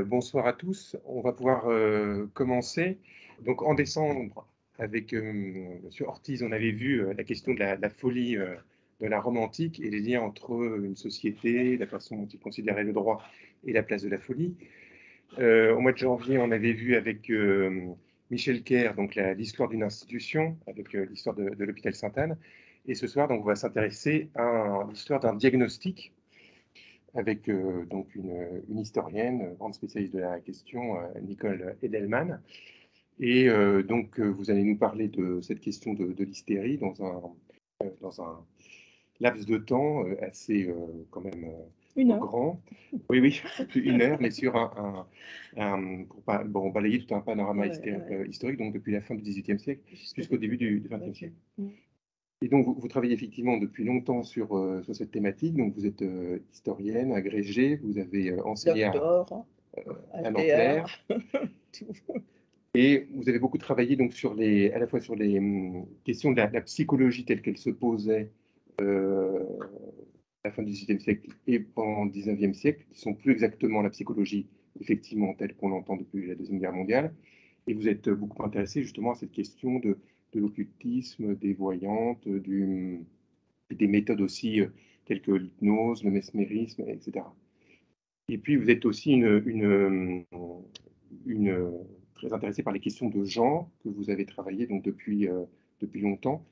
Bonsoir à tous. On va pouvoir commencer. Donc en décembre, avec M. Ortiz, on avait vu la question de la folie de la Rome antique et les liens entre une société, la façon dont il considérait le droit et la place de la folie. Au mois de janvier, on avait vu avec Michel Kerr donc l'histoire d'une institution, avec l'histoire de l'hôpital Sainte-Anne. Et ce soir, donc, on va s'intéresser à l'histoire d'un diagnostic avec donc une historienne, grande spécialiste de la question, Nicole Edelman. Et donc, vous allez nous parler de cette question de l'hystérie dans un laps de temps assez quand même grand. Oui, oui, une heure, mais sur pour balayer tout un panorama historique, donc depuis la fin du XVIIIe siècle jusqu'au début du XXe siècle. Et donc, vous travaillez effectivement depuis longtemps sur cette thématique. Donc, vous êtes historienne, agrégée, vous avez enseigné à Nanterre. Et vous avez beaucoup travaillé donc, à la fois sur les questions de la psychologie telle qu'elle se posait à la fin du XVIIIe siècle et pendant le XIXe siècle, qui sont plus exactement la psychologie, effectivement, telle qu'on l'entend depuis la Deuxième Guerre mondiale. Et vous êtes beaucoup intéressé justement à cette question de l'occultisme, des voyantes, des méthodes aussi telles que l'hypnose, le mesmérisme, etc. Et puis vous êtes aussi très intéressé par les questions de genre que vous avez travaillé donc depuis longtemps.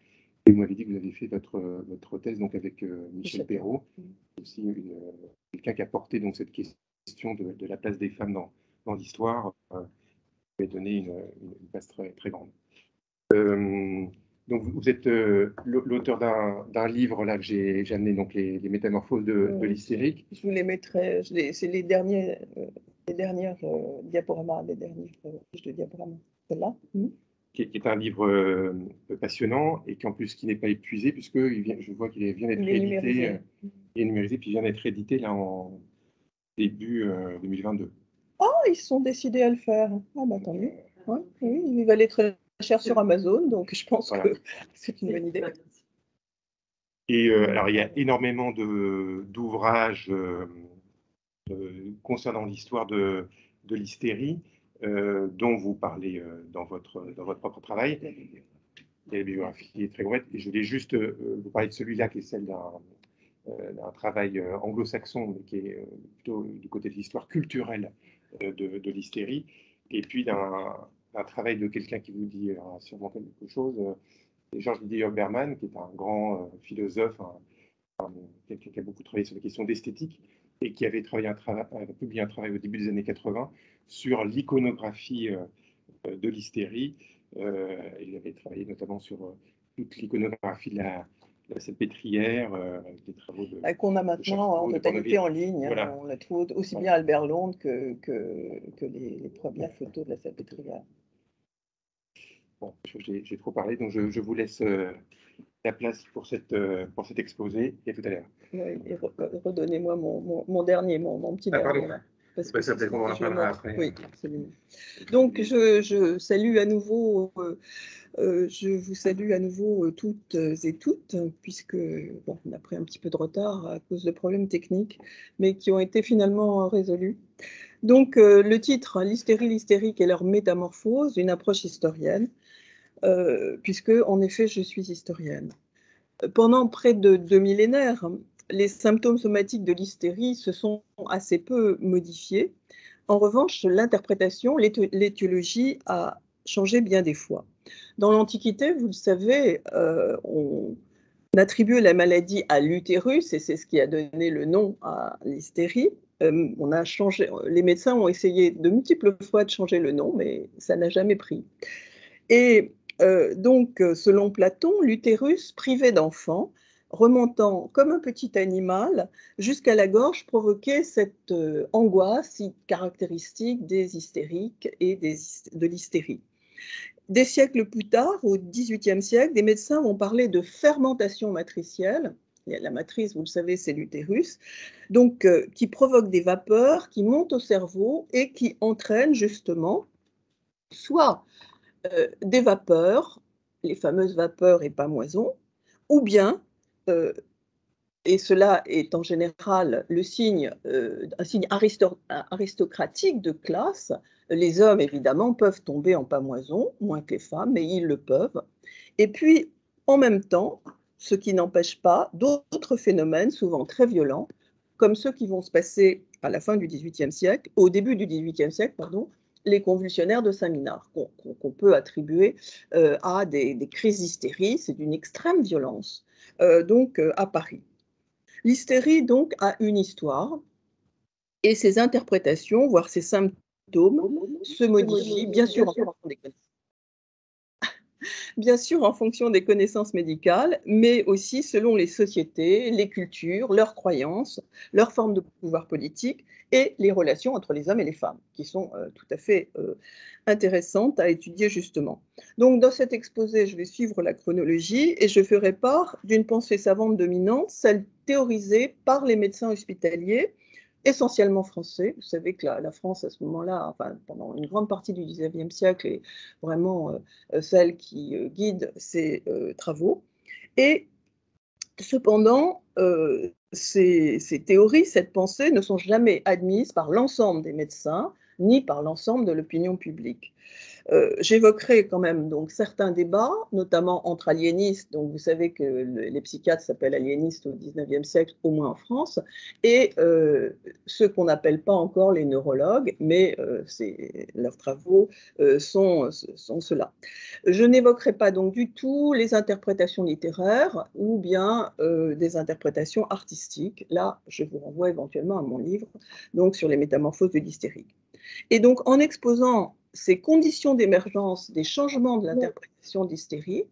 Et vous m'avez dit que vous avez fait votre thèse donc avec Michel Perrault, aussi quelqu'un qui a porté donc cette question de la place des femmes dans l'histoire, qui a donné une place très, très grande. Donc vous êtes l'auteur d'un livre là que j'ai amené, donc les métamorphoses de l'hystérique. Je vous les mettrai, c'est les dernières diaporamas, les dernières fiches de diaporamas. Celle-là. Qui est un livre passionnant et qui en plus qui n'est pas épuisé puisque je vois qu'il vient d'être réédité, il est numérisé puis il vient d'être édité là en début 2022. Oh, ils sont décidés à le faire. Ah bah tant mieux. Ouais, oui, il valait très cher sur Amazon, donc je pense que c'est une bonne idée. Et alors il y a énormément d'ouvrages concernant l'histoire de l'hystérie dont vous parlez dans votre propre travail. Il y a la bibliographie très complète et je voulais juste vous parler de celui-là qui est celle d'un travail anglo-saxon, mais qui est plutôt du côté de l'histoire culturelle de l'hystérie, et puis d'un travail de quelqu'un qui vous dit sûrement quelque chose, c'est Georges Didier Berman, qui est un grand philosophe, quelqu'un qui a beaucoup travaillé sur les questions d'esthétique, et qui avait publié un travail au début des années 80 sur l'iconographie de l'hystérie. Il avait travaillé notamment sur toute l'iconographie de la Salpêtrière, des travaux qu'on a maintenant en totalité en ligne. Voilà. On la trouve aussi bien à Albert Londres que les premières photos de la Salpêtrière. Bon, j'ai trop parlé, donc je vous laisse la place pour cet exposé, et à tout à l'heure. Oui, et redonnez-moi mon dernier, mon petit dernier. Pardon. Là, parce que ça peut-être qu'on en parlera après. Oui, absolument. Donc, je salue à nouveau, je vous salue à nouveau toutes et toutes, puisque bon, on a pris un petit peu de retard à cause de problèmes techniques, mais qui ont été finalement résolus. Donc, le titre, l'hystérie, l'hystérique et leur métamorphose, une approche historienne, puisque, en effet, je suis historienne. Pendant près de 2 millénaires, les symptômes somatiques de l'hystérie se sont assez peu modifiés. En revanche, l'interprétation, l'étiologie a changé bien des fois. Dans l'Antiquité, vous le savez, on attribuait la maladie à l'utérus, et c'est ce qui a donné le nom à l'hystérie. Les médecins ont essayé de multiples fois de changer le nom, mais ça n'a jamais pris. Et donc, selon Platon, l'utérus privé d'enfants, remontant comme un petit animal jusqu'à la gorge, provoquait cette angoisse si caractéristique des hystériques et de l'hystérie. Des siècles plus tard, au XVIIIe siècle, des médecins vont parler de fermentation matricielle. La matrice, vous le savez, c'est l'utérus, donc qui provoque des vapeurs qui montent au cerveau et qui entraînent justement soit des vapeurs, les fameuses vapeurs et pamoisons, ou bien, et cela est en général le signe, un signe aristocratique de classe, les hommes évidemment peuvent tomber en pamoison, moins que les femmes, mais ils le peuvent. Et puis, en même temps, ce qui n'empêche pas d'autres phénomènes, souvent très violents, comme ceux qui vont se passer à la fin du XVIIIe siècle, au début du XVIIIe siècle, pardon, les convulsionnaires de Saint-Minard, qu'on peut attribuer à des crises d'hystérie, c'est d'une extrême violence, à Paris. L'hystérie, donc, a une histoire, et ses interprétations, voire ses symptômes, se modifient, bien sûr en fonction des connaissances médicales, mais aussi selon les sociétés, les cultures, leurs croyances, leurs formes de pouvoir politique et les relations entre les hommes et les femmes, qui sont tout à fait intéressantes à étudier justement. Donc dans cet exposé, je vais suivre la chronologie et je ferai part d'une pensée savante dominante, celle théorisée par les médecins hospitaliers, essentiellement français. Vous savez que la France, à ce moment-là, enfin, pendant une grande partie du XIXe siècle, est vraiment celle qui guide ces travaux. Et cependant, ces théories, cette pensée ne sont jamais admises par l'ensemble des médecins ni par l'ensemble de l'opinion publique. J'évoquerai quand même donc certains débats, notamment entre aliénistes, donc vous savez que les psychiatres s'appellent aliénistes au XIXe siècle, au moins en France, et ceux qu'on n'appelle pas encore les neurologues, mais leurs travaux sont ceux-là. Je n'évoquerai pas donc du tout les interprétations littéraires ou bien des interprétations artistiques. Là, je vous renvoie éventuellement à mon livre donc sur les métamorphoses de l'hystérie. Et donc, en exposant ces conditions d'émergence des changements de l'interprétation d'hystérie,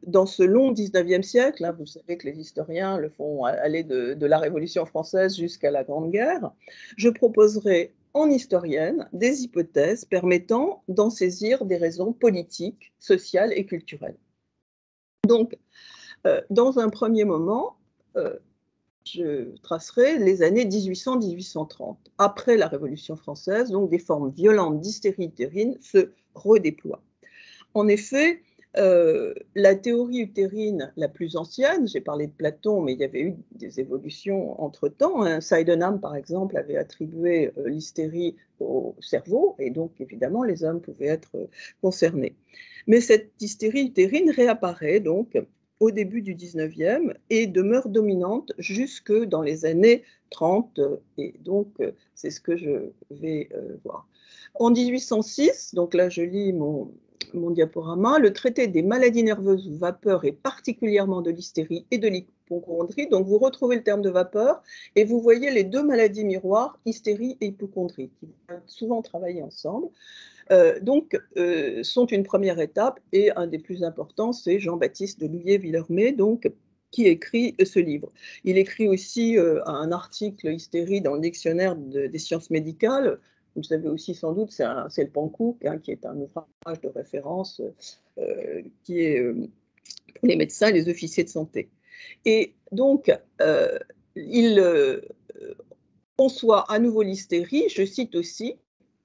dans ce long XIXe siècle, hein, vous savez que les historiens le font aller de la Révolution française jusqu'à la Grande Guerre, je proposerai en historienne des hypothèses permettant d'en saisir des raisons politiques, sociales et culturelles. Donc, dans un premier moment, je tracerai les années 1800-1830. Après la Révolution française, donc des formes violentes d'hystérie utérine se redéploient. En effet, la théorie utérine la plus ancienne, j'ai parlé de Platon, mais il y avait eu des évolutions entre-temps. Hein. Sydenham, par exemple, avait attribué l'hystérie au cerveau, et donc évidemment les hommes pouvaient être concernés. Mais cette hystérie utérine réapparaît donc au début du 19e et demeure dominante jusque dans les années 30, et donc c'est ce que je vais voir. En 1806, donc là je lis mon diaporama, le traité des maladies nerveuses ou vapeur et particulièrement de l'hystérie et de l'hypocondrie. Donc vous retrouvez le terme de vapeur et vous voyez les deux maladies miroirs, hystérie et hypocondrie, qui vont souvent travailler ensemble. Sont une première étape, et un des plus importants, c'est Jean-Baptiste de Louviers-Villermé, donc, qui écrit ce livre. Il écrit aussi un article hystérie dans le dictionnaire des sciences médicales. Vous savez aussi sans doute, c'est le Pankouk, hein, qui est un ouvrage de référence qui est pour les médecins et les officiers de santé. Et donc, il conçoit à nouveau l'hystérie, je cite aussi,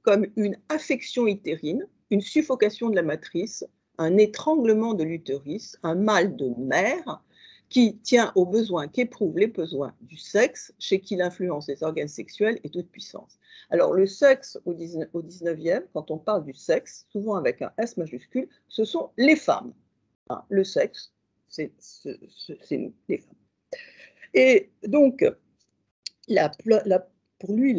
comme une affection utérine, une suffocation de la matrice, un étranglement de l'utérus, un mal de mère qui tient aux besoins qu'éprouvent les besoins du sexe, chez qui l'influence des organes sexuels est toute puissance. Alors le sexe au 19e, quand on parle du sexe, souvent avec un S majuscule, ce sont les femmes. Hein, le sexe, c'est nous, les femmes. Et donc, pour lui,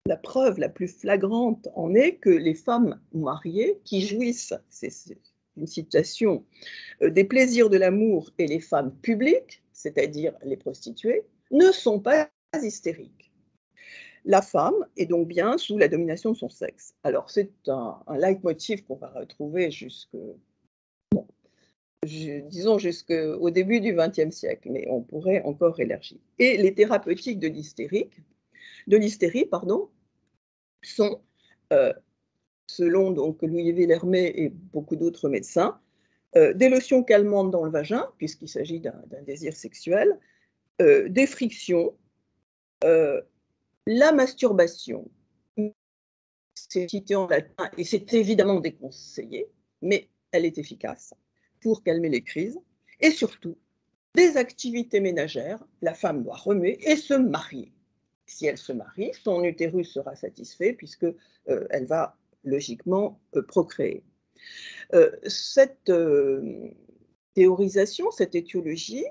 la preuve la plus flagrante en est que les femmes mariées qui jouissent, c'est une citation, des plaisirs de l'amour, et les femmes publiques, c'est-à-dire les prostituées, ne sont pas hystériques. La femme est donc bien sous la domination de son sexe. Alors c'est un leitmotiv qu'on va retrouver disons jusqu'au début du XXe siècle, mais on pourrait encore élargir. Et les thérapeutiques de l'hystérie, sont, selon donc Louis Villermé et beaucoup d'autres médecins, des lotions calmantes dans le vagin, puisqu'il s'agit d'un désir sexuel, des frictions, la masturbation, c'est cité en latin et c'est évidemment déconseillé, mais elle est efficace pour calmer les crises. Et surtout, des activités ménagères, la femme doit remuer et se marier. Si elle se marie, son utérus sera satisfait puisque elle va logiquement procréer. Cette théorisation, cette étiologie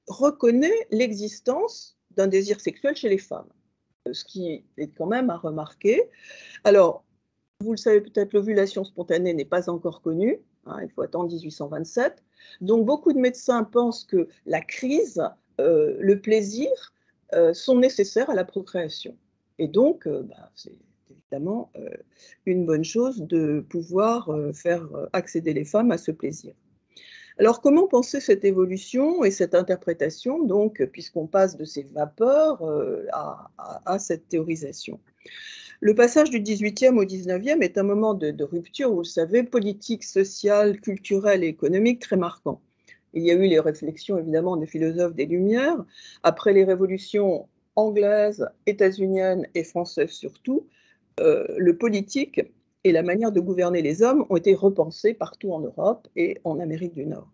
reconnaît l'existence d'un désir sexuel chez les femmes, ce qui est quand même à remarquer. Alors, vous le savez peut-être, l'ovulation spontanée n'est pas encore connue, hein, il faut attendre 1827. Donc beaucoup de médecins pensent que la crise, le plaisir sont nécessaires à la procréation. Et donc, c'est évidemment une bonne chose de pouvoir faire accéder les femmes à ce plaisir. Alors, comment penser cette évolution et cette interprétation, donc, puisqu'on passe de ces vapeurs à cette théorisation? Le passage du XVIIIe au XIXe est un moment de rupture, vous le savez, politique, sociale, culturelle et économique très marquant. Il y a eu les réflexions, évidemment, des philosophes des Lumières. Après les révolutions anglaises, états-uniennes et françaises surtout, le politique et la manière de gouverner les hommes ont été repensés partout en Europe et en Amérique du Nord.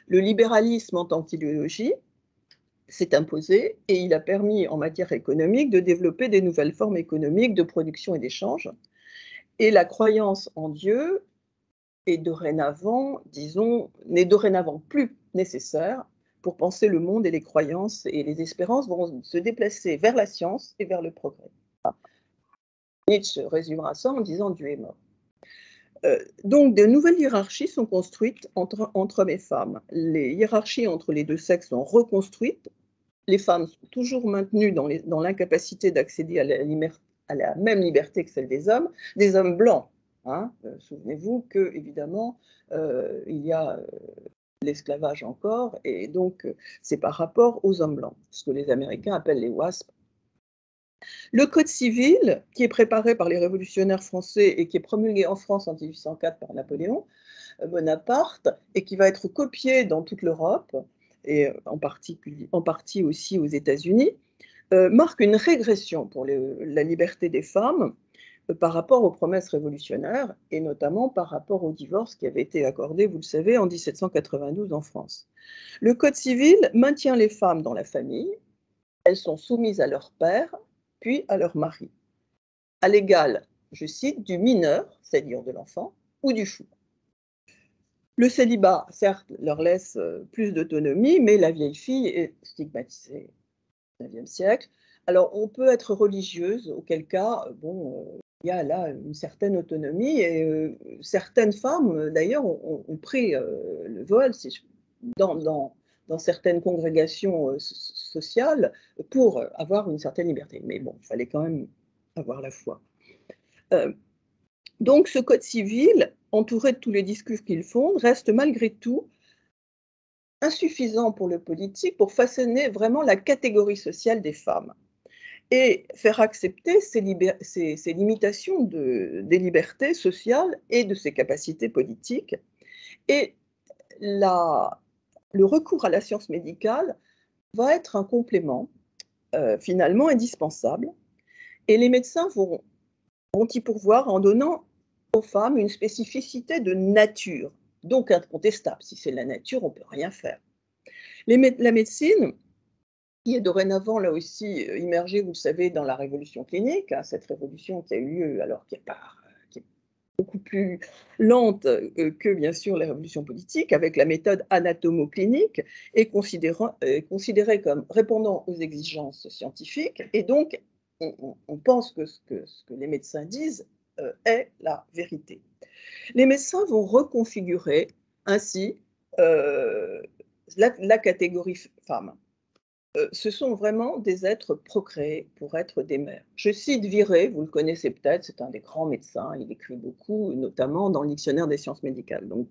Le libéralisme en tant qu'idéologie s'est imposé et il a permis en matière économique de développer des nouvelles formes économiques de production et d'échange. Et la croyance en Dieu est dorénavant, disons, n'est dorénavant plus nécessaire pour penser le monde, et les croyances et les espérances vont se déplacer vers la science et vers le progrès. Nietzsche résumera ça en disant Dieu est mort. Donc, de nouvelles hiérarchies sont construites entre hommes et femmes. Les hiérarchies entre les deux sexes sont reconstruites. Les femmes sont toujours maintenues dans l'incapacité d'accéder à la même liberté que celle des hommes blancs. Hein. Souvenez-vous que, évidemment, il y a l'esclavage encore, et donc c'est par rapport aux hommes blancs, ce que les Américains appellent les WASP. Le Code civil, qui est préparé par les révolutionnaires français et qui est promulgué en France en 1804 par Napoléon Bonaparte, et qui va être copié dans toute l'Europe, et en partie aussi aux États-Unis, marque une régression pour la liberté des femmes par rapport aux promesses révolutionnaires, et notamment par rapport au divorce qui avait été accordé, vous le savez, en 1792 en France. Le Code civil maintient les femmes dans la famille, elles sont soumises à leur père, puis à leur mari, à l'égal, je cite, du mineur, c'est-à-dire de l'enfant, ou du fou. Le célibat, certes, leur laisse plus d'autonomie, mais la vieille fille est stigmatisée au XIXe siècle. Alors, on peut être religieuse, auquel cas, il y a là une certaine autonomie, et certaines femmes, d'ailleurs, ont pris le voile dans certaines congrégations sociales pour avoir une certaine liberté. Mais bon, il fallait quand même avoir la foi. Donc, ce code civil, entouré de tous les discours qu'il fonde, reste malgré tout insuffisant pour le politique pour façonner vraiment la catégorie sociale des femmes et faire accepter ces limitations des libertés sociales et de ses capacités politiques. Et le recours à la science médicale va être un complément finalement indispensable, et les médecins vont y pourvoir en donnant aux femmes une spécificité de nature, donc incontestable. Si c'est la nature, on ne peut rien faire. La médecine, qui est dorénavant là aussi immergée, vous le savez, dans la révolution clinique, hein, cette révolution qui a eu lieu, alors qui est beaucoup plus lente que bien sûr la révolution politique, avec la méthode anatomo-clinique, est considérée comme répondant aux exigences scientifiques, et donc on pense que ce que les médecins disent est la vérité. Les médecins vont reconfigurer ainsi la catégorie femme. Ce sont vraiment des êtres procréés pour être des mères. Je cite Viré, vous le connaissez peut-être, c'est un des grands médecins, il écrit beaucoup, notamment dans le dictionnaire des sciences médicales. Donc,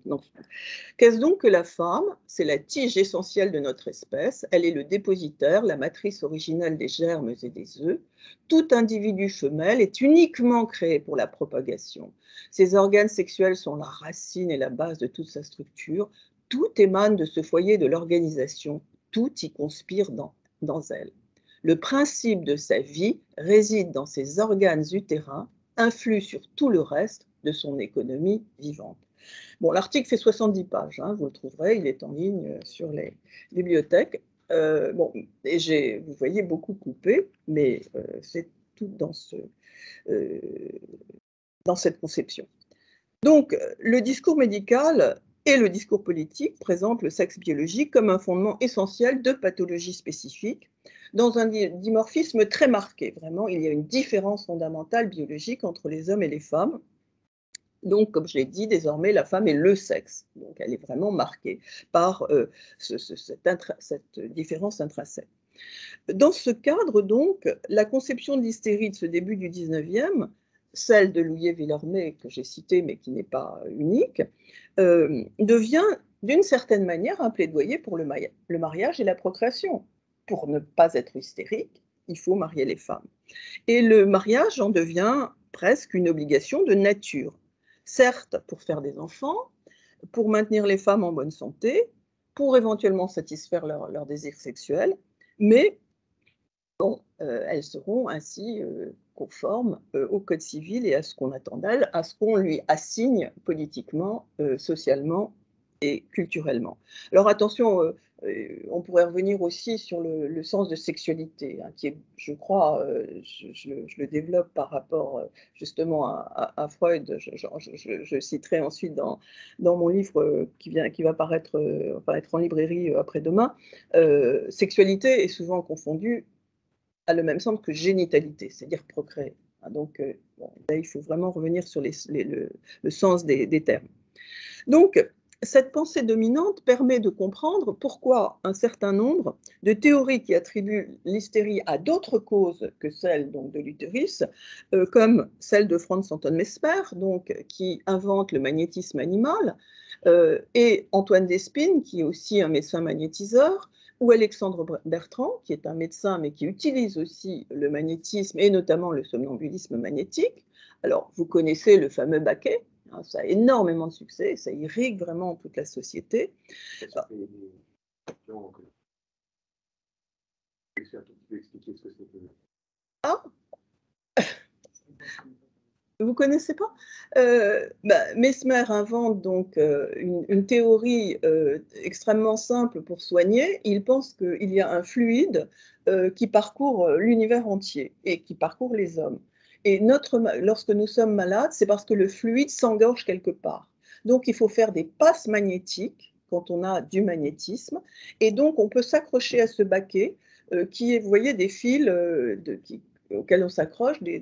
qu'est-ce donc que la femme? C'est la tige essentielle de notre espèce, elle est le dépositaire, la matrice originelle des germes et des œufs. Tout individu femelle est uniquement créé pour la propagation. Ses organes sexuels sont la racine et la base de toute sa structure. Tout émane de ce foyer de l'organisation. Tout y conspire dans elle. Le principe de sa vie réside dans ses organes utérins, influe sur tout le reste de son économie vivante. Bon, l'article fait 70 pages, hein, vous le trouverez, il est en ligne sur les bibliothèques. Bon, et vous voyez, beaucoup coupé, mais c'est tout dans cette conception. Donc, le discours médical et le discours politique présentent le sexe biologique comme un fondement essentiel de pathologies spécifiques, dans un dimorphisme très marqué. Vraiment, il y a une différence fondamentale biologique entre les hommes et les femmes. Donc, comme je l'ai dit, désormais, la femme est le sexe. Donc, elle est vraiment marquée par cette différence intrinsèque. Dans ce cadre, donc, la conception de l'hystérie de ce début du 19e, celle de Louillet-Villormet, que j'ai citée, mais qui n'est pas unique, devient d'une certaine manière un plaidoyer pour le mariage et la procréation. Pour ne pas être hystérique, il faut marier les femmes. Et le mariage en devient presque une obligation de nature. Certes, pour faire des enfants, pour maintenir les femmes en bonne santé, pour éventuellement satisfaire leur désir sexuel, mais bon, elles seront ainsi conformes au Code civil et à ce qu'on attend d'elles, à ce qu'on lui assigne politiquement, socialement et culturellement. Alors attention, on pourrait revenir aussi sur le sens de sexualité, hein, qui est, je crois, je le développe par rapport justement à Freud. Je citerai ensuite dans mon livre qui va paraître, être en librairie après-demain. Sexualité est souvent confondue a le même sens que génitalité, c'est-à-dire procréer. Donc, bon, là, il faut vraiment revenir sur le sens des termes. Donc, cette pensée dominante permet de comprendre pourquoi un certain nombre de théories qui attribuent l'hystérie à d'autres causes que celles donc, de l'utérus, comme celle de Franz Anton Mesmer, donc, qui invente le magnétisme animal, et Antoine Despines, qui est aussi un médecin magnétiseur, ou Alexandre Bertrand, qui est un médecin, mais qui utilise aussi le magnétisme et notamment le somnambulisme magnétique. Alors, vous connaissez le fameux Baquet, hein, ça a énormément de succès, ça irrigue vraiment toute la société. Ah, vous connaissez pas Mesmer invente donc une théorie extrêmement simple pour soigner. Il pense qu'il y a un fluide qui parcourt l'univers entier et qui parcourt les hommes. Et lorsque nous sommes malades, c'est parce que le fluide s'engorge quelque part. Donc il faut faire des passes magnétiques quand on a du magnétisme. Et donc on peut s'accrocher à ce baquet qui est, vous voyez, des fils auxquels on s'accroche, des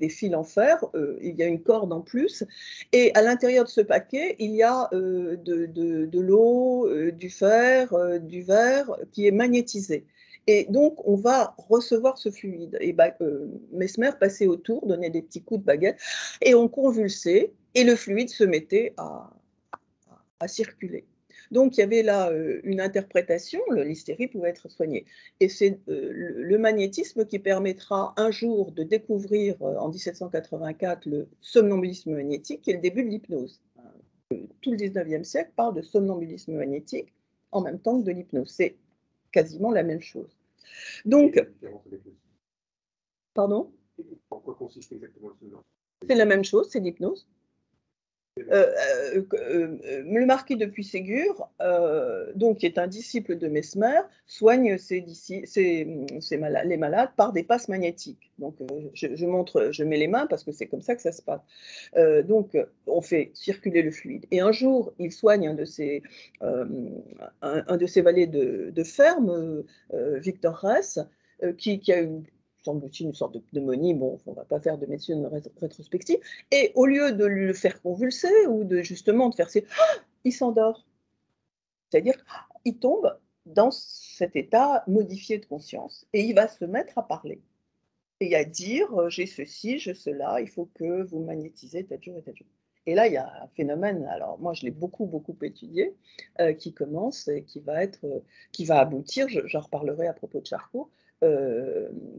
fils en fer, il y a une corde en plus, et à l'intérieur de ce paquet, il y a de l'eau, du fer, du verre qui est magnétisé. Et donc, on va recevoir ce fluide. Et Mesmer passait autour, donnait des petits coups de baguette, et on convulsait, et le fluide se mettait à circuler. Donc, il y avait là une interprétation, l'hystérie pouvait être soignée. Et c'est le magnétisme qui permettra un jour de découvrir, en 1784, le somnambulisme magnétique, qui est le début de l'hypnose. Tout le 19e siècle parle de somnambulisme magnétique en même temps que de l'hypnose. C'est quasiment la même chose. Donc, pardon ? En quoi consiste exactement le somnambulisme ? C'est la même chose, c'est l'hypnose. Le marquis de Puységur, donc, qui est un disciple de Mesmer, soigne les malades par des passes magnétiques. Donc, je mets les mains parce que c'est comme ça que ça se passe. Donc, on fait circuler le fluide. Et un jour, il soigne un de ses valets de ferme, Victor Ress, qui a eu semble-t-il, une sorte de pneumonie. Bon, on ne va pas faire de médecine rétrospective. Et au lieu de le faire convulser ou de justement de faire il s'endort. C'est-à-dire qu'il tombe dans cet état modifié de conscience et il va se mettre à parler et à dire j'ai ceci, j'ai cela, il faut que vous magnétisez tel jour et tel jour. Et là, il y a un phénomène, alors moi je l'ai beaucoup étudié, qui commence et qui va aboutir, j'en reparlerai à propos de Charcot,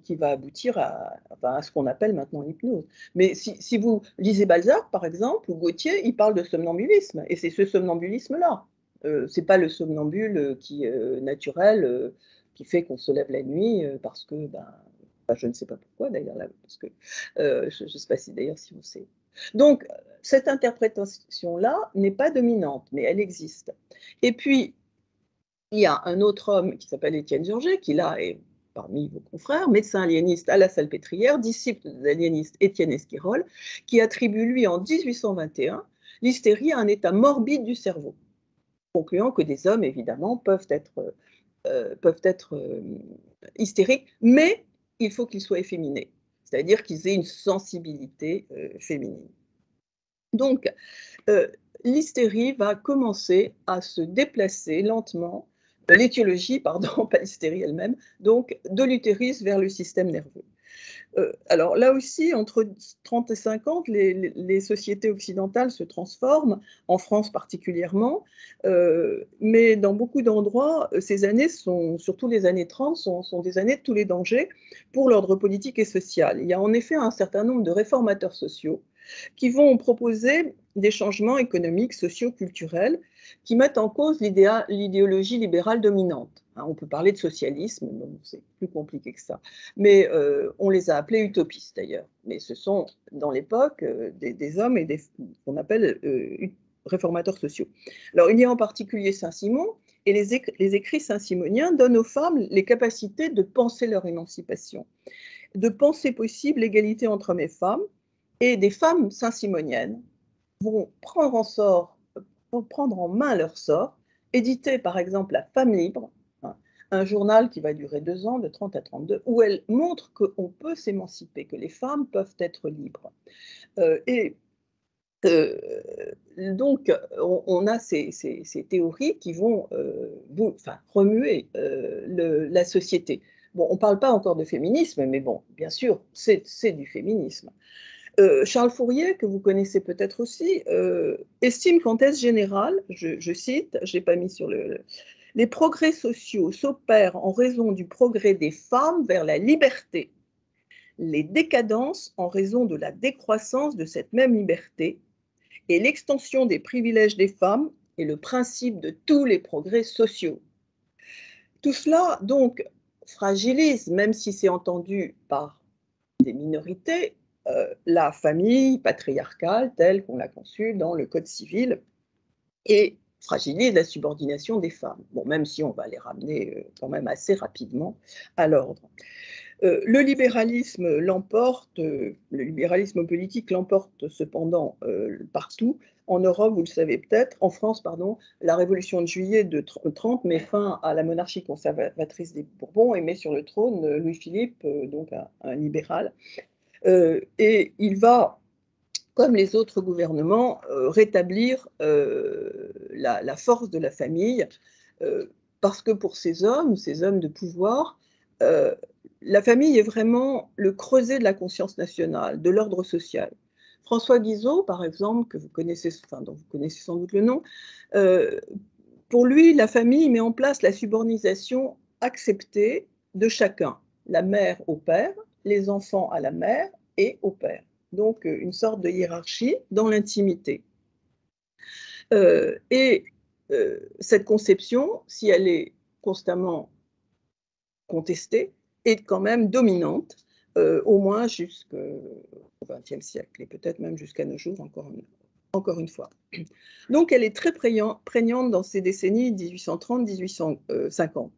qui va aboutir à ce qu'on appelle maintenant l'hypnose. Mais si vous lisez Balzac, par exemple, ou Gautier, il parle de somnambulisme, et c'est ce somnambulisme-là. C'est pas le somnambule naturel qui fait qu'on se lève la nuit parce que Enfin, je ne sais pas pourquoi d'ailleurs, parce que je ne sais pas si d'ailleurs si on sait. Donc, cette interprétation-là n'est pas dominante, mais elle existe. Et puis, il y a un autre homme qui s'appelle Étienne Georget, qui là est parmi vos confrères, médecin aliéniste à la Salpêtrière, disciple de l'aliéniste Étienne Esquirol, qui attribue, lui, en 1821, l'hystérie à un état morbide du cerveau, concluant que des hommes, évidemment, peuvent être hystériques, mais il faut qu'ils soient efféminés, c'est-à-dire qu'ils aient une sensibilité féminine. Donc, l'hystérie va commencer à se déplacer lentement, l'étiologie, pardon, pas l'hystérie elle-même, donc de l'utérus vers le système nerveux. Alors là aussi, entre 30 et 50, les sociétés occidentales se transforment, en France particulièrement, mais dans beaucoup d'endroits, ces années sont, surtout les années 30, sont des années de tous les dangers pour l'ordre politique et social. Il y a en effet un certain nombre de réformateurs sociaux qui vont proposer des changements économiques, sociaux, culturels, qui mettent en cause l'idéologie libérale dominante. On peut parler de socialisme, bon, c'est plus compliqué que ça, mais on les a appelés utopistes d'ailleurs. Mais ce sont, dans l'époque, des hommes et qu'on appelle réformateurs sociaux. Alors, il y a en particulier Saint-Simon, et les écrits saint-simoniens donnent aux femmes les capacités de penser leur émancipation, de penser possible l'égalité entre hommes et femmes, et des femmes saint-simoniennes vont prendre en main leur sort, éditer par exemple La Femme libre, hein, un journal qui va durer 2 ans, de 30 à 32, où elle montre qu'on peut s'émanciper, que les femmes peuvent être libres. Et donc, on a ces théories qui vont remuer la société. Bon, on ne parle pas encore de féminisme, mais bon, bien sûr, c'est du féminisme. Charles Fourier, que vous connaissez peut-être aussi, estime qu'en thèse générale, je cite, je n'ai pas mis sur les progrès sociaux s'opèrent en raison du progrès des femmes vers la liberté, les décadences en raison de la décroissance de cette même liberté, et l'extension des privilèges des femmes est le principe de tous les progrès sociaux. Tout cela, donc, fragilise, même si c'est entendu par des minorités, la famille patriarcale telle qu'on l'a conçue dans le Code civil et fragilise la subordination des femmes. Bon, même si on va les ramener quand même assez rapidement à l'ordre. Le libéralisme politique l'emporte cependant partout. En Europe, vous le savez peut-être, en France, pardon, la révolution de juillet de 30 met fin à la monarchie conservatrice des Bourbons et met sur le trône Louis-Philippe, donc un libéral. Et il va, comme les autres gouvernements, rétablir la force de la famille, parce que pour ces hommes de pouvoir, la famille est vraiment le creuset de la conscience nationale, de l'ordre social. François Guizot, par exemple, dont vous connaissez sans doute le nom, pour lui, la famille met en place la subordination acceptée de chacun, la mère au père, les enfants à la mère et au père. Donc, une sorte de hiérarchie dans l'intimité. Et cette conception, si elle est constamment contestée, est quand même dominante, au moins jusqu'au XXe siècle, et peut-être même jusqu'à nos jours, encore une fois. Donc, elle est très prégnante dans ces décennies 1830-1850.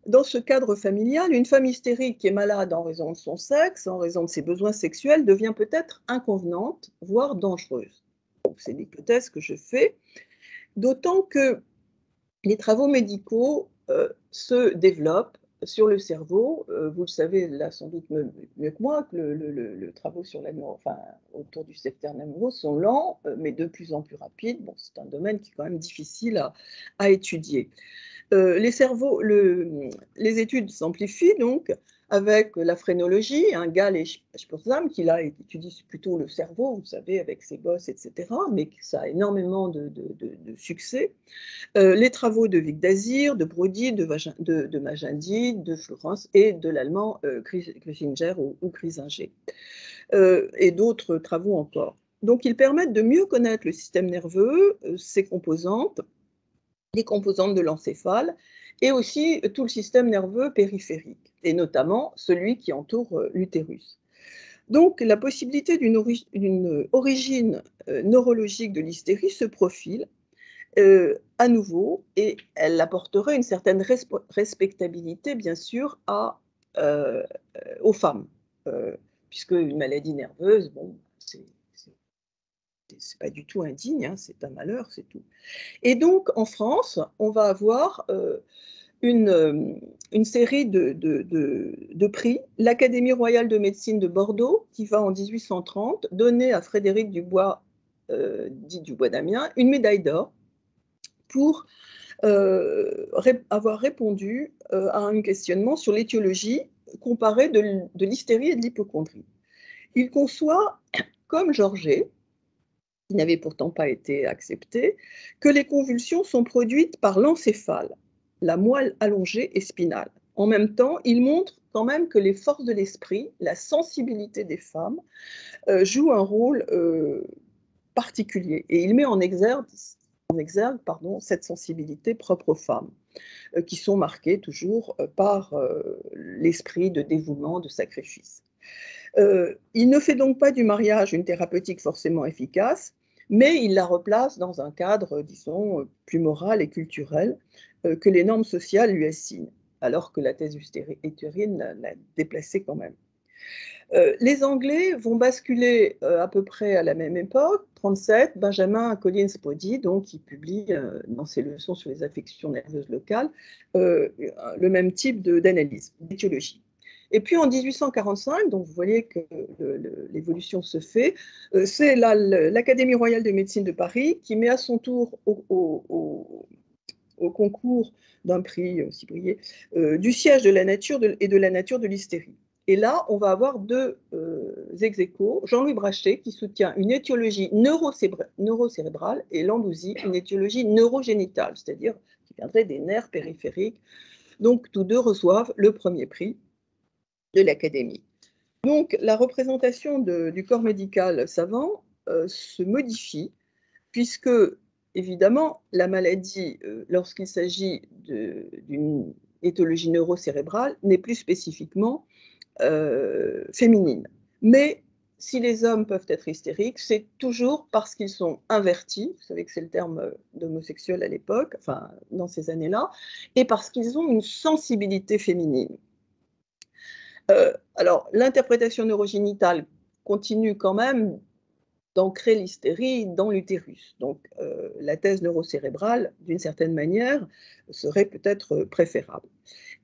Dans ce cadre familial, une femme hystérique qui est malade en raison de son sexe, en raison de ses besoins sexuels, devient peut-être inconvenante, voire dangereuse. C'est l'hypothèse que je fais, d'autant que les travaux médicaux se développent sur le cerveau. Vous le savez là sans doute mieux que moi, que le travaux sur autour du septaire nerveux sont lents, mais de plus en plus rapides. Bon, c'est un domaine qui est quand même difficile à étudier. Les études s'amplifient donc avec la phrénologie, Gall et Spurzheim, qui là étudie plutôt le cerveau, vous savez, avec ses bosses, etc., mais ça a énormément de succès. Les travaux de Vic Dazir, de Brody, de Magendie, de Florence et de l'allemand Griesinger ou Griesinger, et d'autres travaux encore. Donc, ils permettent de mieux connaître le système nerveux, ses composantes, les composantes de l'encéphale, et aussi tout le système nerveux périphérique, et notamment celui qui entoure l'utérus. Donc, la possibilité d'une origine neurologique de l'hystérie se profile à nouveau, et elle apporterait une certaine respectabilité, bien sûr, euh, aux femmes, euh, puisque une maladie nerveuse, bon, c'est pas du tout indigne, hein, c'est un malheur, c'est tout. Et donc, en France, on va avoir une, euh, une série de prix. L'Académie royale de médecine de Bordeaux, qui va en 1830 donner à Frédéric Dubois, dit Dubois d'Amiens, une médaille d'or pour avoir répondu à un questionnement sur l'étiologie comparée de l'hystérie et de l'hypocondrie. Il conçoit, comme Georget, qui n'avait pourtant pas été accepté, que les convulsions sont produites par l'encéphale, la moelle allongée et spinale. En même temps, il montre quand même que les forces de l'esprit, la sensibilité des femmes, jouent un rôle particulier. Et il met en exergue cette sensibilité propre aux femmes, qui sont marquées toujours par l'esprit de dévouement, de sacrifice. Il ne fait donc pas du mariage une thérapeutique forcément efficace, mais il la replace dans un cadre, disons, plus moral et culturel que les normes sociales lui assignent, alors que la thèse utérine l'a déplacée quand même. Les Anglais vont basculer à peu près à la même époque, 37, Benjamin Collins Body, donc, qui publie dans ses leçons sur les affections nerveuses locales le même type d'analyse, d'étiologie. Et puis en 1845, donc vous voyez que l'évolution se fait, c'est l'Académie royale de médecine de Paris qui met à son tour au concours d'un prix Cibrier du siège de la nature et de la nature de l'hystérie. Et là, on va avoir deux ex-aequo, Jean-Louis Brachet qui soutient une étiologie neurocérébrale et Landouzy une étiologie neurogénitale, c'est-à-dire qui viendrait des nerfs périphériques. Donc tous deux reçoivent le premier prix de l'Académie. Donc la représentation du corps médical savant se modifie, puisque évidemment la maladie, lorsqu'il s'agit d'une éthologie neurocérébrale, n'est plus spécifiquement féminine. Mais si les hommes peuvent être hystériques, c'est toujours parce qu'ils sont invertis, vous savez que c'est le terme d'homosexuel à l'époque, enfin dans ces années-là, et parce qu'ils ont une sensibilité féminine. Alors, l'interprétation neurogénitale continue quand même d'ancrer l'hystérie dans l'utérus. Donc, la thèse neurocérébrale, d'une certaine manière, serait peut-être préférable.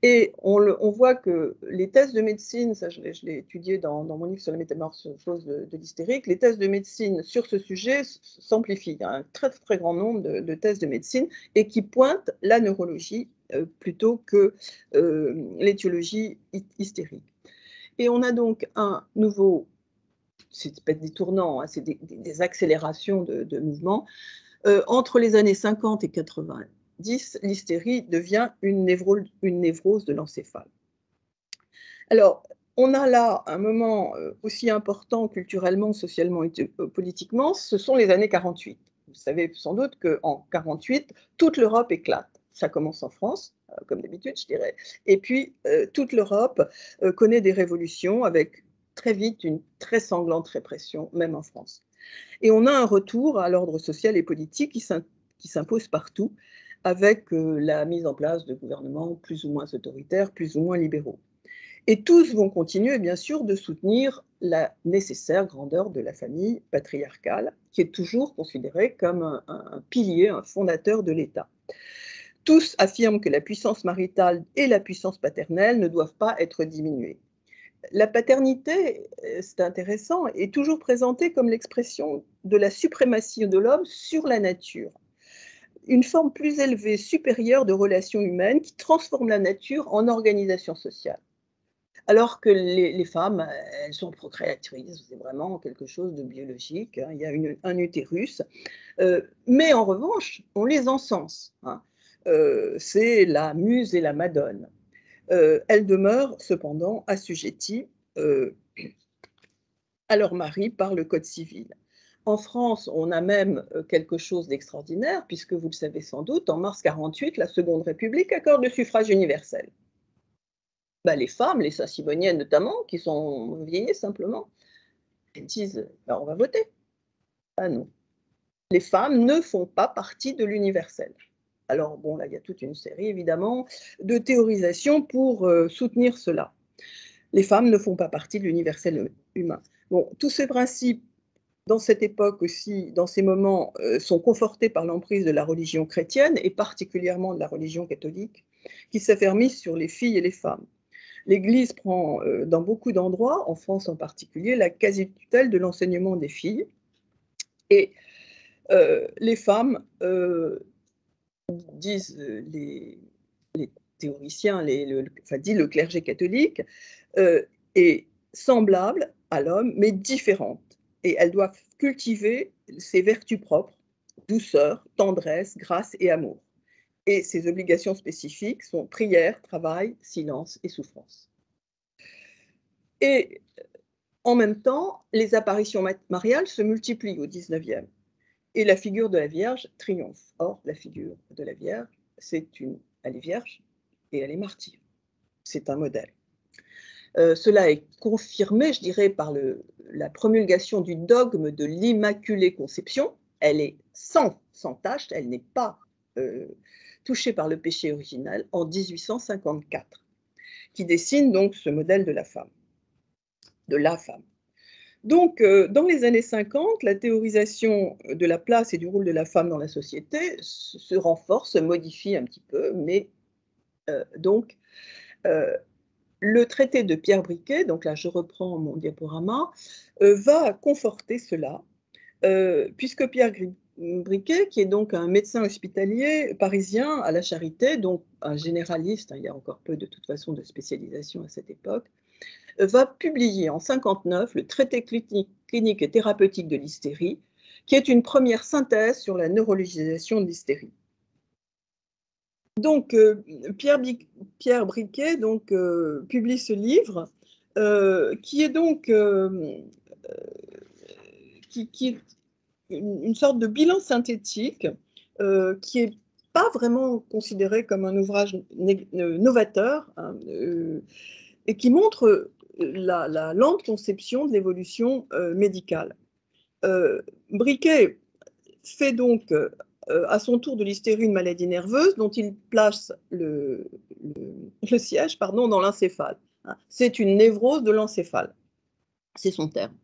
Et on voit que les thèses de médecine, ça je l'ai étudié dans mon livre sur la métamorphose de l'hystérique, les thèses de médecine sur ce sujet s'amplifient. Il y a un très, très grand nombre de thèses de médecine et qui pointent la neurologie plutôt que l'étiologie hystérique. Et on a donc un nouveau, c'est pas des tournants, hein, c'est des accélérations de mouvements. Entre les années 50 et 90, l'hystérie devient une névrose de l'encéphale. Alors, on a là un moment aussi important culturellement, socialement et politiquement, ce sont les années 48. Vous savez sans doute qu'en 48, toute l'Europe éclate. Ça commence en France, comme d'habitude, je dirais. Et puis, toute l'Europe connaît des révolutions avec très vite une très sanglante répression, même en France. Et on a un retour à l'ordre social et politique qui s'impose partout, avec la mise en place de gouvernements plus ou moins autoritaires, plus ou moins libéraux. Et tous vont continuer, bien sûr, de soutenir la nécessaire grandeur de la famille patriarcale, qui est toujours considérée comme un pilier, un fondateur de l'État. Tous affirment que la puissance maritale et la puissance paternelle ne doivent pas être diminuées. La paternité, c'est intéressant, est toujours présentée comme l'expression de la suprématie de l'homme sur la nature. Une forme plus élevée, supérieure de relations humaines qui transforme la nature en organisation sociale. Alors que les femmes, elles sont procréatrices, c'est vraiment quelque chose de biologique, hein, il y a un utérus. Mais en revanche, on les encense, hein. C'est la muse et la madone. Elles demeurent cependant assujetties à leur mari par le code civil. En France, on a même quelque chose d'extraordinaire, puisque vous le savez sans doute, en mars 48, la Seconde République accorde le suffrage universel. Ben, les femmes, les saint-simoniennes notamment, qui sont vieillies simplement, elles disent ben, on va voter. Ah non. Les femmes ne font pas partie de l'universel. Alors bon, là, il y a toute une série, évidemment, de théorisations pour soutenir cela. Les femmes ne font pas partie de l'universel humain. Bon, tous ces principes, dans cette époque aussi, dans ces moments, sont confortés par l'emprise de la religion chrétienne, et particulièrement de la religion catholique, qui s'affermit sur les filles et les femmes. L'Église prend, dans beaucoup d'endroits, en France en particulier, la quasi-tutelle de l'enseignement des filles, et les femmes, disent les théoriciens, enfin dit le clergé catholique, est semblable à l'homme, mais différente. Et elles doivent cultiver ses vertus propres, douceur, tendresse, grâce et amour. Et ses obligations spécifiques sont prière, travail, silence et souffrance. Et en même temps, les apparitions mariales se multiplient au XIXe. Et la figure de la Vierge triomphe. Or, la figure de la Vierge, elle est vierge et elle est martyre. C'est un modèle. Cela est confirmé, je dirais, par la promulgation du dogme de l'Immaculée Conception. Elle est sans tache, elle n'est pas touchée par le péché original en 1854, qui dessine donc ce modèle de la femme. Donc, dans les années 50, la théorisation de la place et du rôle de la femme dans la société se renforce, se modifie un petit peu, mais donc, le traité de Pierre Briquet, donc là je reprends mon diaporama, va conforter cela, puisque Pierre Briquet, qui est donc un médecin hospitalier parisien à la Charité, donc un généraliste, hein, il y a encore peu de toute façon de spécialisation à cette époque, va publier en 1959 le traité clinique et thérapeutique de l'hystérie, qui est une première synthèse sur la neurologisation de l'hystérie. Donc, Pierre Briquet donc, publie ce livre, qui est donc qui est une sorte de bilan synthétique, qui n'est pas vraiment considéré comme un ouvrage novateur, hein, et qui montre la lente conception de l'évolution médicale. Briquet fait donc à son tour de l'hystérie une maladie nerveuse dont il place le siège dans l'encéphale. C'est une névrose de l'encéphale, c'est son terme.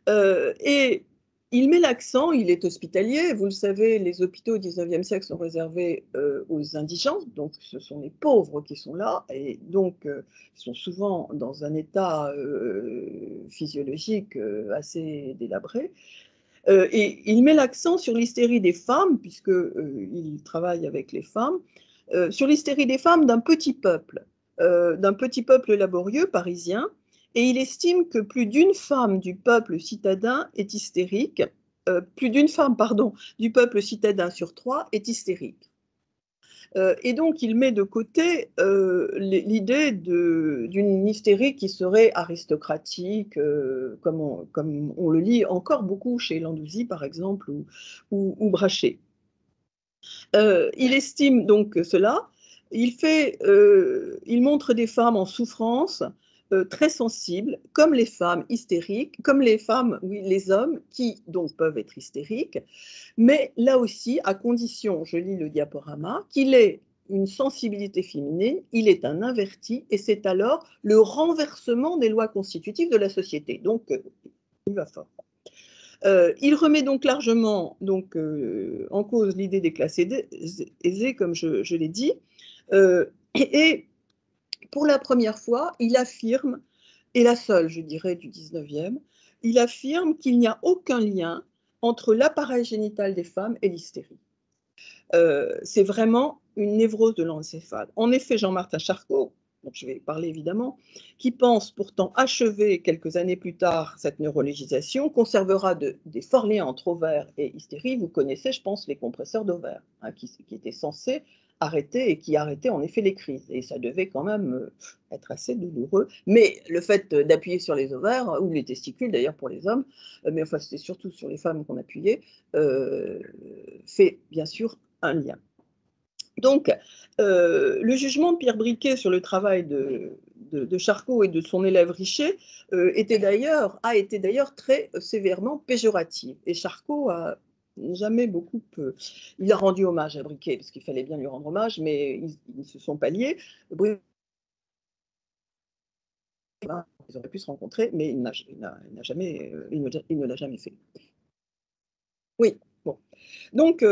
Et il met l'accent, il est hospitalier, vous le savez, les hôpitaux au XIXe siècle sont réservés aux indigents, donc ce sont les pauvres qui sont là, et donc ils sont souvent dans un état physiologique assez délabré. Et il met l'accent sur l'hystérie des femmes, puisqu'il travaille avec les femmes, sur l'hystérie des femmes d'un petit peuple laborieux parisien, et il estime que plus d'une femme du peuple citadin est hystérique, plus d'une femme, pardon, du peuple citadin sur 3 est hystérique. Et donc, il met de côté l'idée d'une hystérie qui serait aristocratique, comme on le lit encore beaucoup chez Landouzy, par exemple, ou Brachet. Il estime donc cela. Il montre des femmes en souffrance, très sensibles, comme les femmes hystériques, comme les femmes, oui, les hommes, qui donc peuvent être hystériques, mais là aussi, à condition, je lis le diaporama, qu'il ait une sensibilité féminine, il est un inverti, et c'est alors le renversement des lois constitutives de la société. Donc, il va fort. Il remet donc largement en cause l'idée des classes aisées, comme je l'ai dit, et pour la première fois, il affirme, et la seule, je dirais, du 19e, il affirme qu'il n'y a aucun lien entre l'appareil génital des femmes et l'hystérie. C'est vraiment une névrose de l'encéphale. En effet, Jean-Martin Charcot, dont je vais parler évidemment, qui pense pourtant achever quelques années plus tard cette neurologisation, conservera des forts liens entre ovaires et hystérie. Vous connaissez, je pense, les compresseurs d'ovaires, hein, qui étaient censés arrêter et qui arrêtait en effet les crises. Et ça devait quand même être assez douloureux. Mais le fait d'appuyer sur les ovaires, ou les testicules d'ailleurs pour les hommes, mais enfin c'était surtout sur les femmes qu'on appuyait, fait bien sûr un lien. Donc, le jugement de Pierre Briquet sur le travail de Charcot et de son élève Richer a été d'ailleurs très sévèrement péjoratif. Et Charcot a jamais beaucoup. Il a rendu hommage à Briquet, parce qu'il fallait bien lui rendre hommage, mais ils se sont palliés. Ils auraient pu se rencontrer, mais il ne l'a jamais fait. Oui, bon. Donc,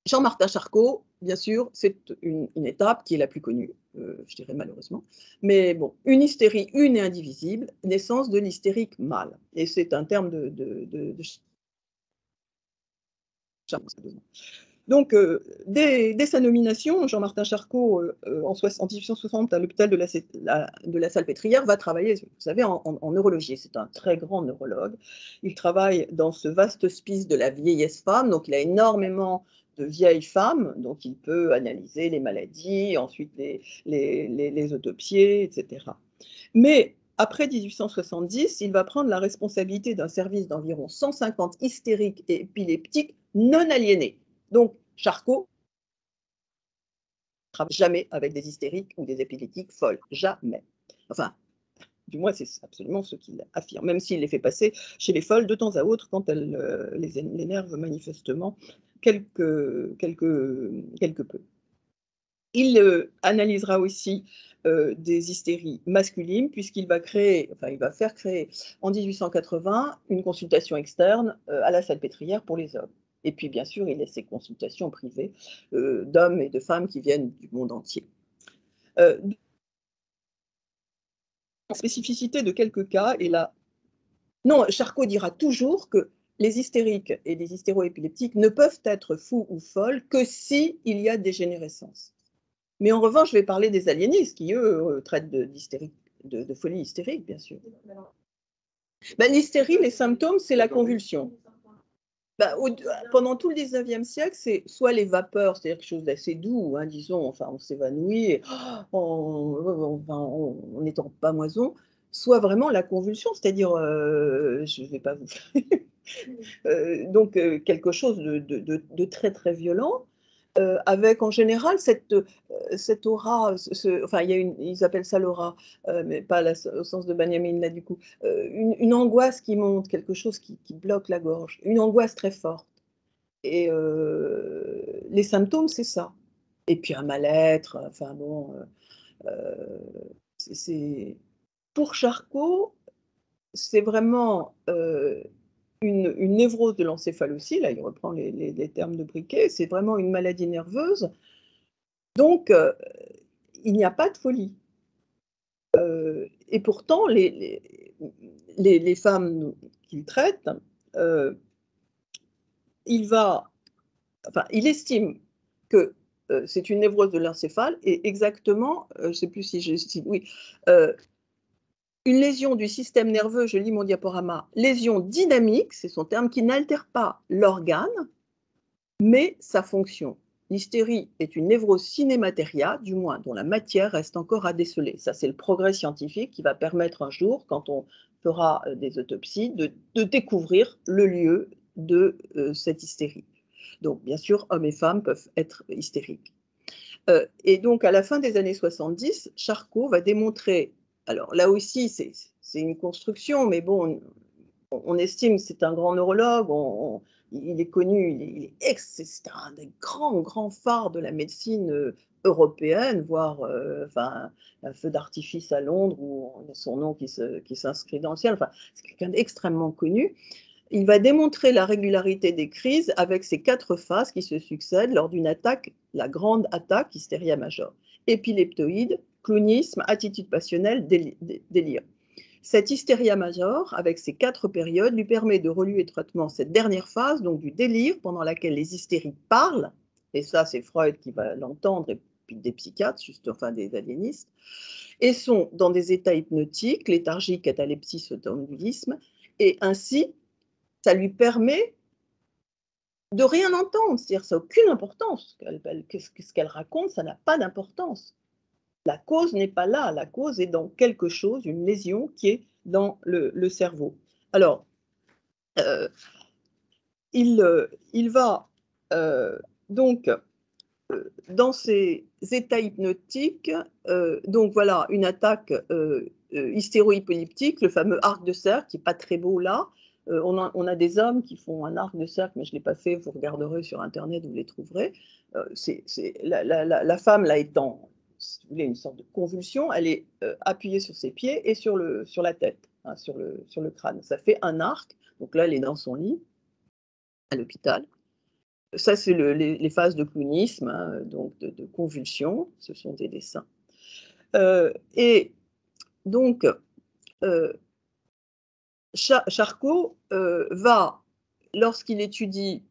Jean-Martin Charcot, bien sûr, c'est une étape qui est la plus connue, je dirais malheureusement. Mais bon, une hystérie une et indivisible, naissance de l'hystérique mâle. Et c'est un terme de Charcot. Donc, dès sa nomination, Jean-Martin Charcot, en 1860, à l'hôpital de la Salpêtrière, va travailler, vous savez, en neurologie. C'est un très grand neurologue. Il travaille dans ce vaste hospice de la vieillesse femme, donc il a énormément de vieilles femmes, donc il peut analyser les maladies, ensuite les autopsier, etc. Mais après 1870, il va prendre la responsabilité d'un service d'environ 150 hystériques et épileptiques non aliénés. Donc, Charcot ne travaille jamais avec des hystériques ou des épileptiques folles. Jamais. Enfin, du moins, c'est absolument ce qu'il affirme, même s'il les fait passer chez les folles de temps à autre quand elles les énervent manifestement quelque peu. Il analysera aussi des hystéries masculines, puisqu'il va faire créer en 1880 une consultation externe à la Salpêtrière pour les hommes. Et puis, bien sûr, il laisse ses consultations privées d'hommes et de femmes qui viennent du monde entier. Spécificité de quelques cas, et là, non, Charcot dira toujours que les hystériques et les hystéroépileptiques ne peuvent être fous ou folles que s'il y a dégénérescence. Mais en revanche, je vais parler des aliénistes qui, eux, traitent de folie hystérique, bien sûr. Ben, l'hystérie, les symptômes, c'est la convulsion. Ben, pendant tout le 19e siècle, c'est soit les vapeurs, c'est-à-dire quelque chose d'assez doux, hein, disons, enfin, on s'évanouit on est en pamoison, soit vraiment la convulsion, c'est-à-dire, je ne vais pas vous donc quelque chose de très très violent, avec en général cette aura, enfin ils appellent ça l'aura, mais pas au sens de Benjamin là du coup, une angoisse qui monte, quelque chose qui bloque la gorge, une angoisse très forte. Et les symptômes, c'est ça. Et puis un mal-être, enfin bon, c'est pour Charcot, c'est vraiment une névrose de l'encéphalopsie, là il reprend les termes de Briquet, c'est vraiment une maladie nerveuse. Donc, il n'y a pas de folie. Et pourtant, les femmes qu'il traite, il estime que c'est une névrose de l'encéphale et exactement, je ne sais plus si je cite, oui, une lésion du système nerveux, je lis mon diaporama, lésion dynamique, c'est son terme, qui n'altère pas l'organe, mais sa fonction. L'hystérie est une névrose cinématéria, du moins dont la matière reste encore à déceler. Ça, c'est le progrès scientifique qui va permettre un jour, quand on fera des autopsies, de découvrir le lieu de cette hystérie. Donc, bien sûr, hommes et femmes peuvent être hystériques. Et donc, à la fin des années 70, Charcot va démontrer, alors là aussi, c'est une construction, mais bon, on estime que c'est un grand neurologue, il est connu, c'est un des grands phares de la médecine européenne, voire un feu d'artifice à Londres où on a son nom qui s'inscrit dans le ciel. Enfin, c'est quelqu'un d'extrêmement connu. Il va démontrer la régularité des crises avec ces 4 phases qui se succèdent lors d'une attaque, la grande attaque, hystéria major. Épileptoïde, clownisme, attitude passionnelle, délire. Cette hystéria major, avec ses 4 périodes, lui permet de relier étroitement cette dernière phase, donc du délire, pendant laquelle les hystériques parlent, et ça c'est Freud qui va l'entendre, et puis des psychiatres, enfin des aliénistes, et sont dans des états hypnotiques, léthargique, catalepsie, somnambulisme, et ainsi ça lui permet de rien entendre, c'est-à-dire ça n'a aucune importance. Ce qu'elle raconte, ça n'a pas d'importance. La cause n'est pas là, la cause est dans quelque chose, une lésion qui est dans le cerveau. Alors, euh, il va donc dans ces états hypnotiques, donc voilà, une attaque hystéro-hypolyptique, le fameux arc de cercle, qui n'est pas très beau là. On a des hommes qui font un arc de cercle, mais je ne l'ai pas fait, vous regarderez sur Internet, vous les trouverez. La femme, là, étant, si vous voulez, une sorte de convulsion, elle est appuyée sur ses pieds et sur la tête, hein, sur le crâne. Ça fait un arc. Donc là, elle est dans son lit, à l'hôpital. Ça, c'est les phases de clownisme, hein, donc de convulsion. Ce sont des dessins. Et donc, Charcot va, lorsqu'il étudie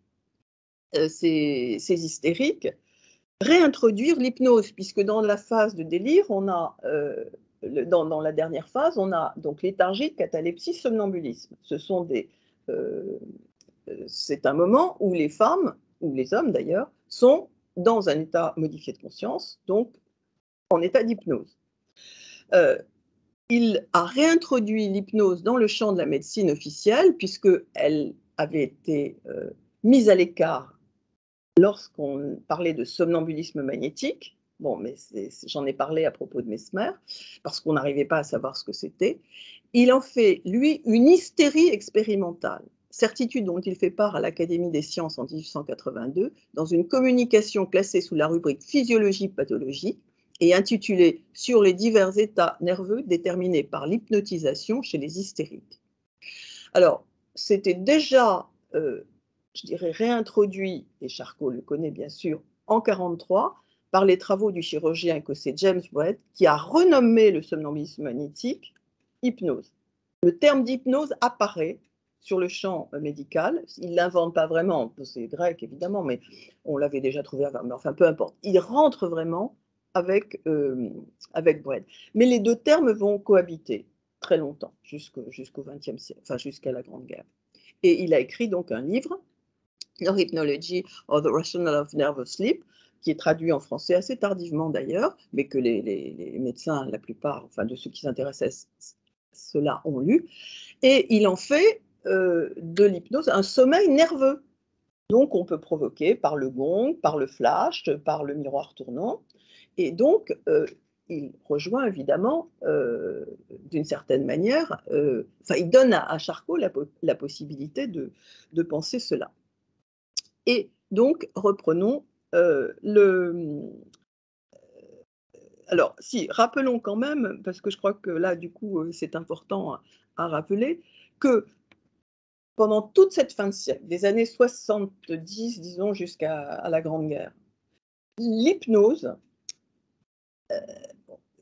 ces hystériques, réintroduire l'hypnose, puisque dans la phase de délire, on a, dans la dernière phase, on a donc léthargie, catalepsie, somnambulisme. C'est un moment où les femmes, ou les hommes d'ailleurs, sont dans un état modifié de conscience, donc en état d'hypnose. Il a réintroduit l'hypnose dans le champ de la médecine officielle, puisqu'elle avait été mise à l'écart lorsqu'on parlait de somnambulisme magnétique. Bon, mais j'en ai parlé à propos de Mesmer, parce qu'on n'arrivait pas à savoir ce que c'était. Il en fait, lui, une hystérie expérimentale, certitude dont il fait part à l'Académie des sciences en 1882, dans une communication classée sous la rubrique physiologie-pathologie, et intitulée Sur les divers états nerveux déterminés par l'hypnotisation chez les hystériques. Alors, c'était déjà, je dirais, réintroduit, et Charcot le connaît bien sûr, en 1943, par les travaux du chirurgien écossais James Brett, qui a renommé le somnambulisme magnétique hypnose. Le terme d'hypnose apparaît sur le champ médical. Il ne l'invente pas vraiment, c'est grec évidemment, mais on l'avait déjà trouvé avant, mais enfin peu importe. Il rentre vraiment avec Brett. Mais les deux termes vont cohabiter très longtemps, jusqu'au XXe siècle, enfin jusqu'à la Grande Guerre. Et il a écrit donc un livre, Neurohypnology or the Rationale of Nervous Sleep, qui est traduit en français assez tardivement d'ailleurs, mais que les médecins, la plupart, enfin de ceux qui s'intéressent à cela, ont lu. Et il en fait de l'hypnose un sommeil nerveux. Donc on peut provoquer par le gong, par le flash, par le miroir tournant. Et donc, il rejoint évidemment, d'une certaine manière, il donne à Charcot la possibilité de penser cela. Et donc, reprenons alors, si, rappelons quand même, parce que je crois que là, du coup, c'est important à rappeler, que pendant toute cette fin de siècle, des années 70, disons, jusqu'à la Grande Guerre, l'hypnose,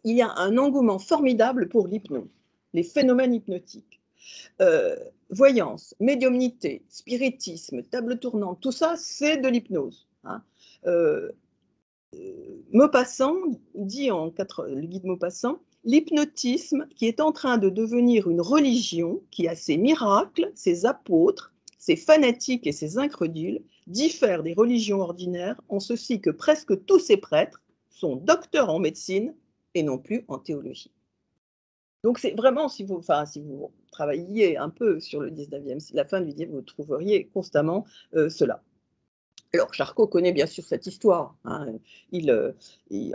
il y a un engouement formidable pour l'hypnose, les phénomènes hypnotiques. Voyance, médiumnité, spiritisme, table tournante, tout ça, c'est de l'hypnose. Hein. Maupassant dit le guide Maupassant, l'hypnotisme qui est en train de devenir une religion qui a ses miracles, ses apôtres, ses fanatiques et ses incrédules, diffère des religions ordinaires en ceci que presque tous ses prêtres sont docteurs en médecine et non plus en théologie. Donc c'est vraiment, si vous travailliez un peu sur le 19e, la fin du 19e, vous trouveriez constamment cela. Alors Charcot connaît bien sûr cette histoire. Hein.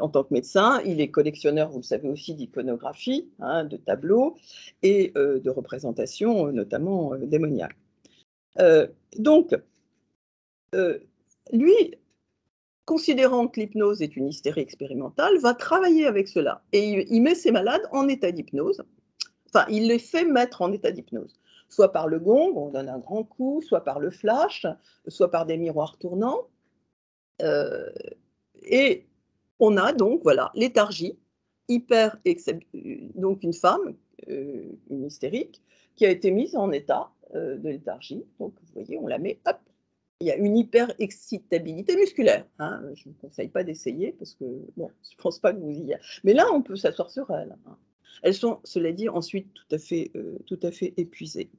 En tant que médecin, il est collectionneur, vous le savez aussi, d'iconographie, hein, de tableaux et de représentations, notamment démoniaques. Donc, lui, considérant que l'hypnose est une hystérie expérimentale, va travailler avec cela. Et il met ses malades en état d'hypnose. Enfin, il les fait mettre en état d'hypnose. Soit par le gong, on donne un grand coup, soit par le flash, soit par des miroirs tournants. Et on a donc, voilà, léthargie, donc une femme, une hystérique, qui a été mise en état de léthargie. Donc, vous voyez, on la met, hop, il y a une hyper-excitabilité musculaire. Hein. Je ne vous conseille pas d'essayer parce que, bon, je ne pense pas que vous y ayez. Mais là, on peut s'asseoir sur elles. Hein. Elles sont, cela dit, ensuite tout à fait épuisées.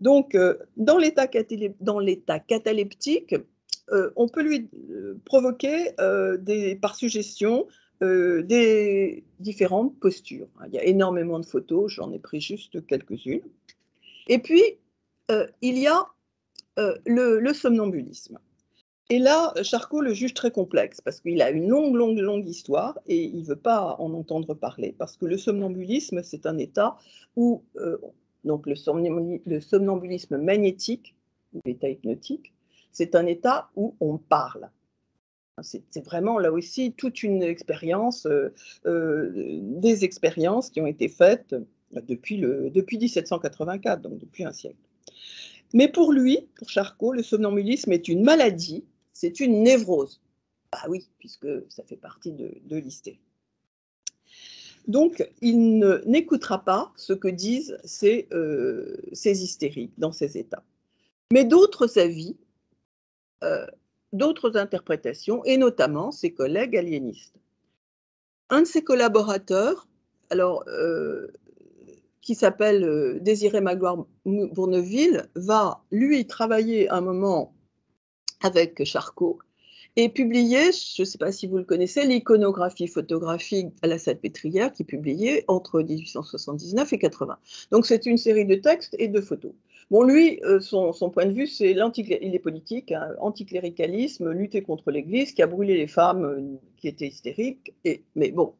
Donc, dans l'état cataleptique, on peut lui provoquer par suggestion des différentes postures. Il y a énormément de photos, j'en ai pris juste quelques-unes. Et puis, il y a le somnambulisme. Et là, Charcot le juge très complexe parce qu'il a une longue histoire et il ne veut pas en entendre parler parce que le somnambulisme, c'est un état où, donc le somnambulisme magnétique, ou l'état hypnotique, c'est un état où on parle. C'est vraiment là aussi toute une expérience, des expériences qui ont été faites depuis 1784, donc depuis un siècle. Mais pour lui, pour Charcot, le somnambulisme est une maladie, c'est une névrose. Ah oui, puisque ça fait partie de l'hystérie. Donc, il n'écoutera pas ce que disent ces hystériques dans ces états. Mais d'autres avis, d'autres interprétations, et notamment ses collègues aliénistes. Un de ses collaborateurs, alors, qui s'appelle Désiré Magloire-Bourneville, va, lui, travailler un moment avec Charcot et publier, je ne sais pas si vous le connaissez, l'iconographie photographique à la Salpêtrière, qui est publiée entre 1879 et 80. Donc c'est une série de textes et de photos. Bon, lui, son point de vue, c'est il est politique, hein, anticléricalisme, lutter contre l'Église, qui a brûlé les femmes qui étaient hystériques. Mais bon,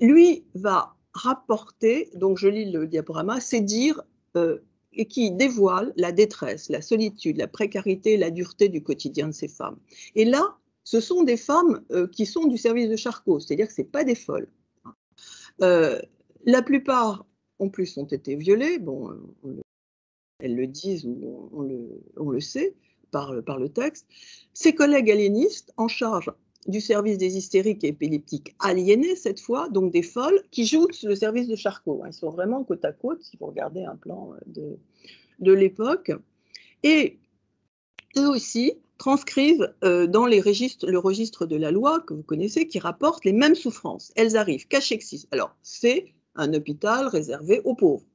lui va rapporter, donc je lis le diaporama, c'est dire et qui dévoile la détresse, la solitude, la précarité, la dureté du quotidien de ces femmes. Et là, ce sont des femmes qui sont du service de Charcot, c'est-à-dire que ce pas des folles. La plupart, en plus, ont été violées, bon, elles le disent ou on le sait par le texte. Ses collègues aliénistes en charge du service des hystériques et épileptiques aliénés, cette fois, donc des folles, qui jouent le service de Charcot. Ils sont vraiment côte à côte, si vous regardez un plan de l'époque. Et eux aussi transcrivent dans le registre de la loi, que vous connaissez, qui rapporte les mêmes souffrances. Elles arrivent cachexis. Alors, c'est un hôpital réservé aux pauvres.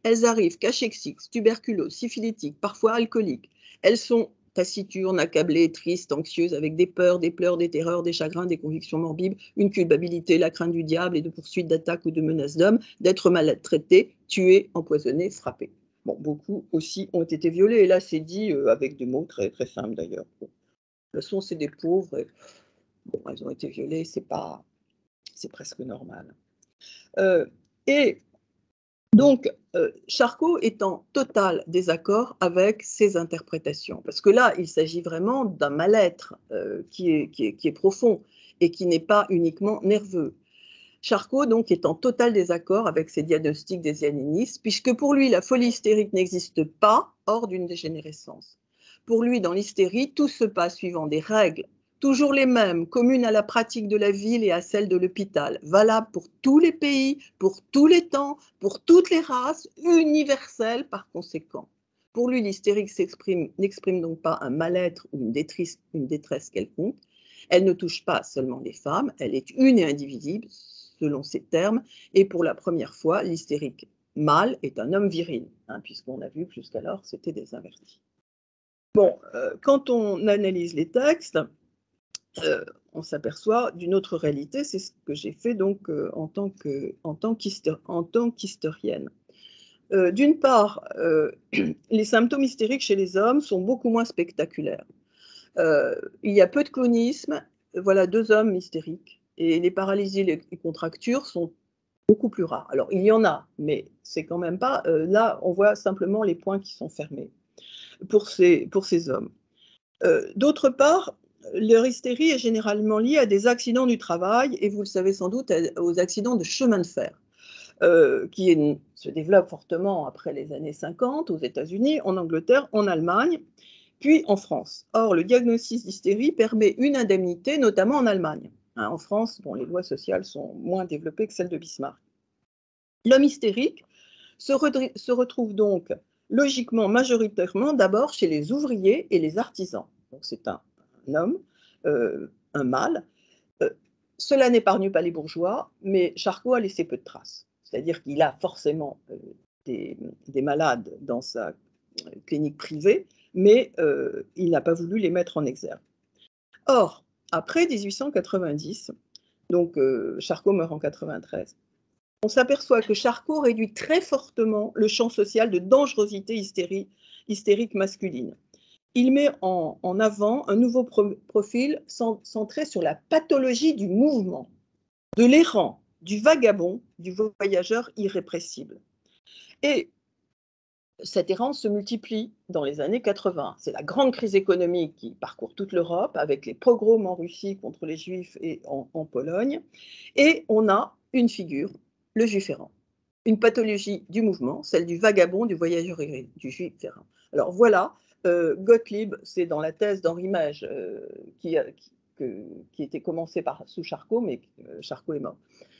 Elles arrivent cachexis, tuberculose, syphilitiques, parfois alcooliques. Elles sont taciturnes, accablées, tristes, anxieuses, avec des peurs, des pleurs, des terreurs, des chagrins, des convictions morbides, une culpabilité, la crainte du diable et de poursuites, d'attaques ou de menaces d'hommes, d'être maltraités, tués, empoisonnés, frappés. Bon, beaucoup aussi ont été violés, et là c'est dit avec des mots très, très simples d'ailleurs. Bon. De toute façon, c'est des pauvres, et, bon, elles ont été violées, c'est presque normal. Et donc, Charcot est en total désaccord avec ces interprétations, parce que là, il s'agit vraiment d'un mal-être qui est profond et qui n'est pas uniquement nerveux. Charcot, donc, est en total désaccord avec ces diagnostics des aliénistes, puisque pour lui, la folie hystérique n'existe pas hors d'une dégénérescence. Pour lui, dans l'hystérie, tout se passe suivant des règles, toujours les mêmes, communes à la pratique de la ville et à celle de l'hôpital, valables pour tous les pays, pour tous les temps, pour toutes les races, universelles par conséquent. Pour lui, l'hystérique n'exprime donc pas un mal-être ou une détresse quelconque. Elle ne touche pas seulement les femmes, elle est une et indivisible, selon ces termes, et pour la première fois, l'hystérique mâle est un homme viril, puisqu'on a vu que jusqu'alors, c'était des invertis. Bon, quand on analyse les textes, on s'aperçoit d'une autre réalité, c'est ce que j'ai fait donc en tant qu'historienne. D'une part, les symptômes hystériques chez les hommes sont beaucoup moins spectaculaires. Il y a peu de clonisme, voilà 2 hommes hystériques, et les paralysies et les contractures sont beaucoup plus rares. Alors il y en a, mais c'est quand même pas, là on voit simplement les points qui sont fermés pour ces hommes. D'autre part, leur hystérie est généralement liée à des accidents du travail, et vous le savez sans doute, aux accidents de chemin de fer, qui se développent fortement après les années 50 aux États-Unis, en Angleterre, en Allemagne, puis en France. Or, le diagnostic d'hystérie permet une indemnité, notamment en Allemagne. En France, bon, les lois sociales sont moins développées que celles de Bismarck. L'homme hystérique se retrouve donc logiquement majoritairement d'abord chez les ouvriers et les artisans. Donc c'est un homme, un mâle. Cela n'épargne pas les bourgeois, mais Charcot a laissé peu de traces. C'est-à-dire qu'il a forcément des malades dans sa clinique privée, mais il n'a pas voulu les mettre en exergue. Or, après 1890, donc Charcot meurt en 93, on s'aperçoit que Charcot réduit très fortement le champ social de dangerosité hystérique masculine. Il met en avant un nouveau profil centré sur la pathologie du mouvement, de l'errant, du vagabond, du voyageur irrépressible. Et cette errance se multiplie dans les années 80. C'est la grande crise économique qui parcourt toute l'Europe, avec les pogroms en Russie contre les Juifs et en Pologne. Et on a une figure, le juif errant. Une pathologie du mouvement, celle du vagabond, du voyageur du juif errant. Alors voilà, Gottlieb, c'est dans la thèse d'Henri Mège qui était commencée sous Charcot, mais Charcot est mort.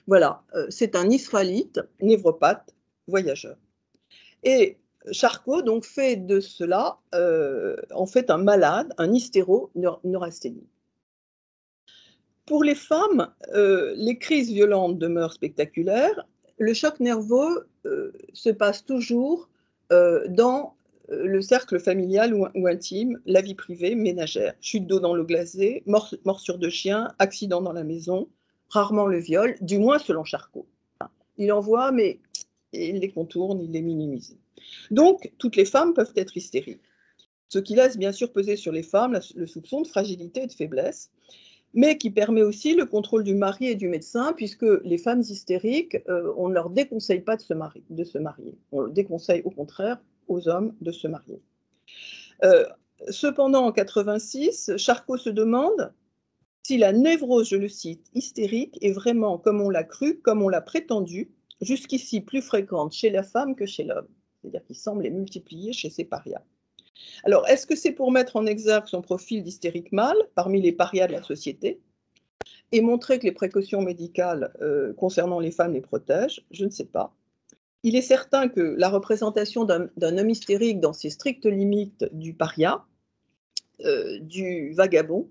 Voilà, c'est un Israélite, névropathe, voyageur. Et Charcot donc fait de cela en fait un malade, un hystéro-neurasthénie. Pour les femmes, les crises violentes demeurent spectaculaires. Le choc nerveux se passe toujours dans le cercle familial ou intime, la vie privée, ménagère. Chute d'eau dans l'eau glacée, morsure de chien, accident dans la maison, rarement le viol, du moins selon Charcot. Il en voit, mais il les contourne, il les minimise. Donc, toutes les femmes peuvent être hystériques, ce qui laisse bien sûr peser sur les femmes le soupçon de fragilité et de faiblesse, mais qui permet aussi le contrôle du mari et du médecin, puisque les femmes hystériques, on ne leur déconseille pas de se marier. On leur déconseille au contraire aux hommes de se marier. Cependant, en 86, Charcot se demande si la névrose, je le cite, hystérique est vraiment, comme on l'a cru, comme on l'a prétendu, jusqu'ici plus fréquente chez la femme que chez l'homme. C'est-à-dire qu'il semble les multiplier chez ces parias. Alors, est-ce que c'est pour mettre en exergue son profil d'hystérique mâle parmi les parias de la société et montrer que les précautions médicales concernant les femmes les protègent? Je ne sais pas. Il est certain que la représentation d'un homme hystérique dans ses strictes limites du paria, du vagabond,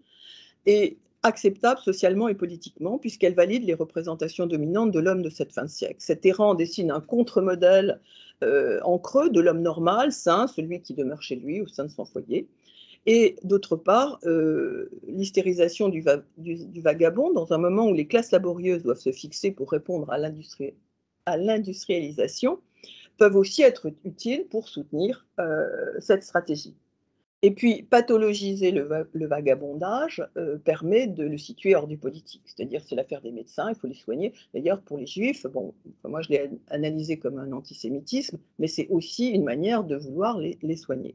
est acceptable socialement et politiquement, puisqu'elle valide les représentations dominantes de l'homme de cette fin de siècle. Cet errant dessine un contre-modèle en creux de l'homme normal, sain, celui qui demeure chez lui au sein de son foyer. Et d'autre part, l'hystérisation du vagabond, dans un moment où les classes laborieuses doivent se fixer pour répondre à l'industrialisation, peuvent aussi être utiles pour soutenir cette stratégie. Et puis, pathologiser le vagabondage permet de le situer hors du politique, c'est-à-dire c'est l'affaire des médecins, il faut les soigner. D'ailleurs, pour les juifs, bon, moi je l'ai analysé comme un antisémitisme, mais c'est aussi une manière de vouloir les soigner.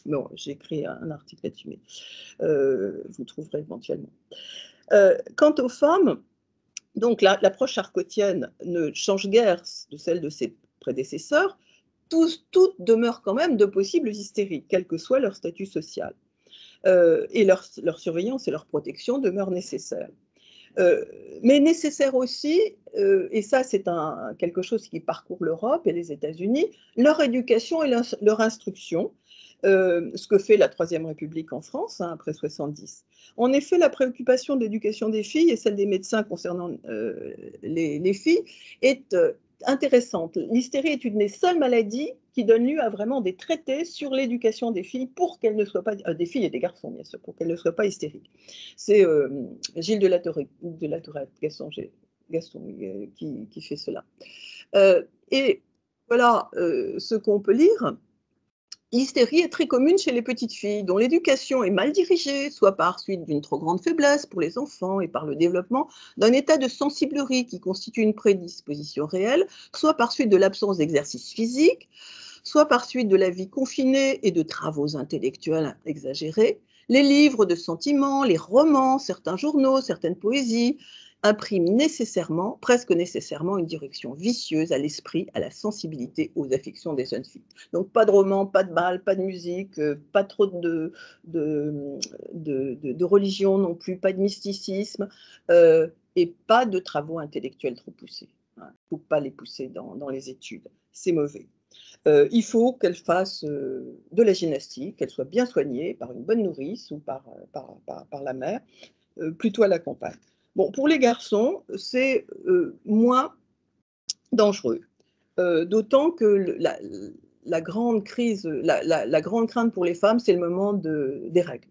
Bon, j'ai écrit un article là-dessus, mais vous trouverez éventuellement. Quant aux femmes, donc l'approche charcotienne ne change guère de celle de ses prédécesseurs. Toutes demeurent quand même de possibles hystériques, quel que soit leur statut social. Et leur surveillance et leur protection demeurent nécessaires. Mais nécessaire aussi, et ça c'est quelque chose qui parcourt l'Europe et les États-Unis, leur éducation et leur instruction, ce que fait la Troisième République en France, après 70. En effet, la préoccupation de l'éducation des filles et celle des médecins concernant les filles est intéressante. L'hystérie est une des seules maladies qui donne lieu à vraiment des traités sur l'éducation des filles pour qu'elles ne soient pas, des filles et des garçons bien sûr, pour qu'elles ne soient pas hystériques. C'est Gilles de la Tourette, Gaston qui fait cela. Et voilà ce qu'on peut lire. L'hystérie est très commune chez les petites filles, dont l'éducation est mal dirigée, soit par suite d'une trop grande faiblesse pour les enfants et par le développement d'un état de sensiblerie qui constitue une prédisposition réelle, soit par suite de l'absence d'exercice physique, soit par suite de la vie confinée et de travaux intellectuels exagérés. Les livres de sentiments, les romans, certains journaux, certaines poésies impriment nécessairement, presque nécessairement, une direction vicieuse à l'esprit, à la sensibilité, aux affections des jeunes filles. Donc pas de romans, pas de bal, pas de musique, pas trop de religion non plus, pas de mysticisme et pas de travaux intellectuels trop poussés. Il ne faut pas les pousser dans les études, c'est mauvais. Il faut qu'elle fasse de la gymnastique, qu'elle soit bien soignée par une bonne nourrice ou par la mère, plutôt à la campagne. Bon, pour les garçons, c'est moins dangereux. d'autant que la grande crise, la grande crainte pour les femmes, c'est le moment des règles.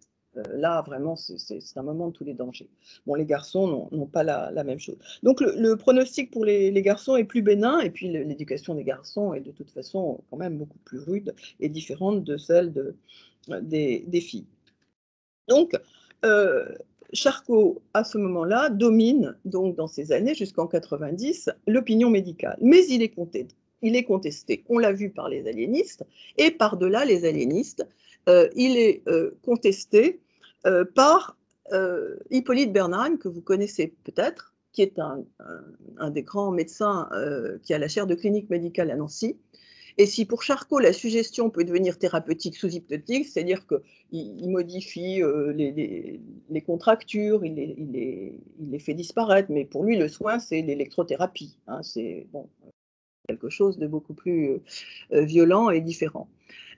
Là, vraiment, c'est un moment de tous les dangers. Bon, les garçons n'ont pas la même chose. Donc, le pronostic pour les garçons est plus bénin, et puis l'éducation des garçons est de toute façon quand même beaucoup plus rude et différente de celle des filles. Donc, Charcot, à ce moment-là, domine, donc dans ces années, jusqu'en 90, l'opinion médicale. Mais il est contesté, on l'a vu par les aliénistes, et par-delà les aliénistes, il est contesté par Hippolyte Bernheim, que vous connaissez peut-être, qui est un des grands médecins qui a la chaire de clinique médicale à Nancy. Et si pour Charcot, la suggestion peut devenir thérapeutique sous hypnotique, c'est-à-dire qu'il modifie les contractures, il les fait disparaître, mais pour lui, le soin, c'est l'électrothérapie. Hein, c'est bon, quelque chose de beaucoup plus violent et différent.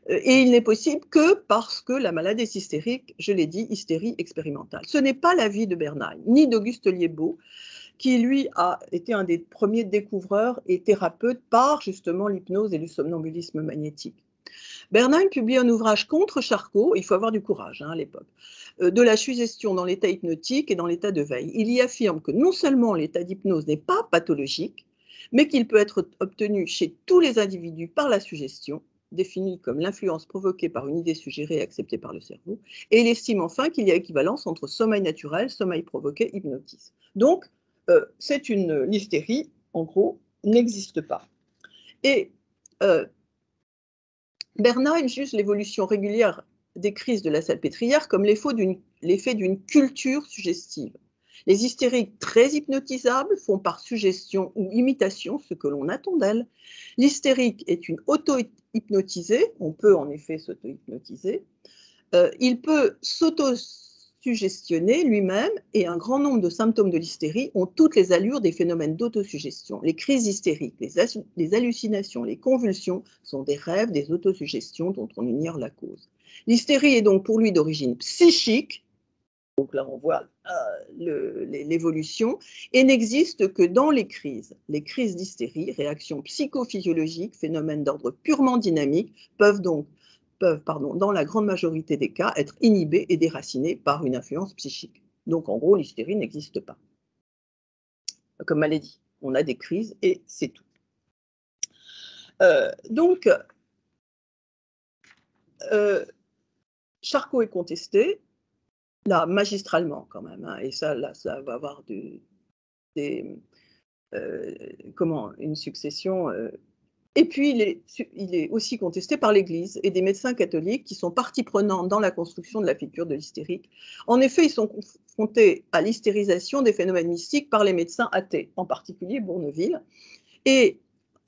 Et il n'est possible que parce que la maladie est hystérique, je l'ai dit, hystérie expérimentale. Ce n'est pas l'avis de Bernheim, ni d'Auguste Liébaud, qui lui a été un des premiers découvreurs et thérapeutes par justement l'hypnose et le somnambulisme magnétique. Bernheim publie un ouvrage contre Charcot, il faut avoir du courage à l'époque, de la suggestion dans l'état hypnotique et dans l'état de veille. Il y affirme que non seulement l'état d'hypnose n'est pas pathologique, mais qu'il peut être obtenu chez tous les individus par la suggestion, définie comme l'influence provoquée par une idée suggérée et acceptée par le cerveau, et il estime enfin qu'il y a équivalence entre sommeil naturel, sommeil provoqué, hypnotisme. Donc, c'est l'hystérie, en gros, n'existe pas. Et Bernheim juge l'évolution régulière des crises de la salpêtrière comme l'effet d'une culture suggestive. Les hystériques très hypnotisables font par suggestion ou imitation ce que l'on attend d'elles. L'hystérique est une auto-hypnotisée, on peut en effet s'auto-hypnotiser. Il peut s'auto-suggestionner lui-même et un grand nombre de symptômes de l'hystérie ont toutes les allures des phénomènes d'autosuggestion. Les crises hystériques, les hallucinations, les convulsions sont des rêves, des autosuggestions dont on ignore la cause. L'hystérie est donc pour lui d'origine psychique, donc là on voit l'évolution, et n'existe que dans les crises. Les crises d'hystérie, réactions psychophysiologiques, phénomènes d'ordre purement dynamique, peuvent, dans la grande majorité des cas, être inhibés et déracinés par une influence psychique. Donc en gros, l'hystérie n'existe pas comme maladie. On a des crises et c'est tout. Donc, Charcot est contesté, là, magistralement quand même, hein, et ça, là, ça va avoir une succession. Et puis, il est aussi contesté par l'Église et des médecins catholiques qui sont partie prenante dans la construction de la figure de l'hystérique. En effet, ils sont confrontés à l'hystérisation des phénomènes mystiques par les médecins athées, en particulier Bourneville. Et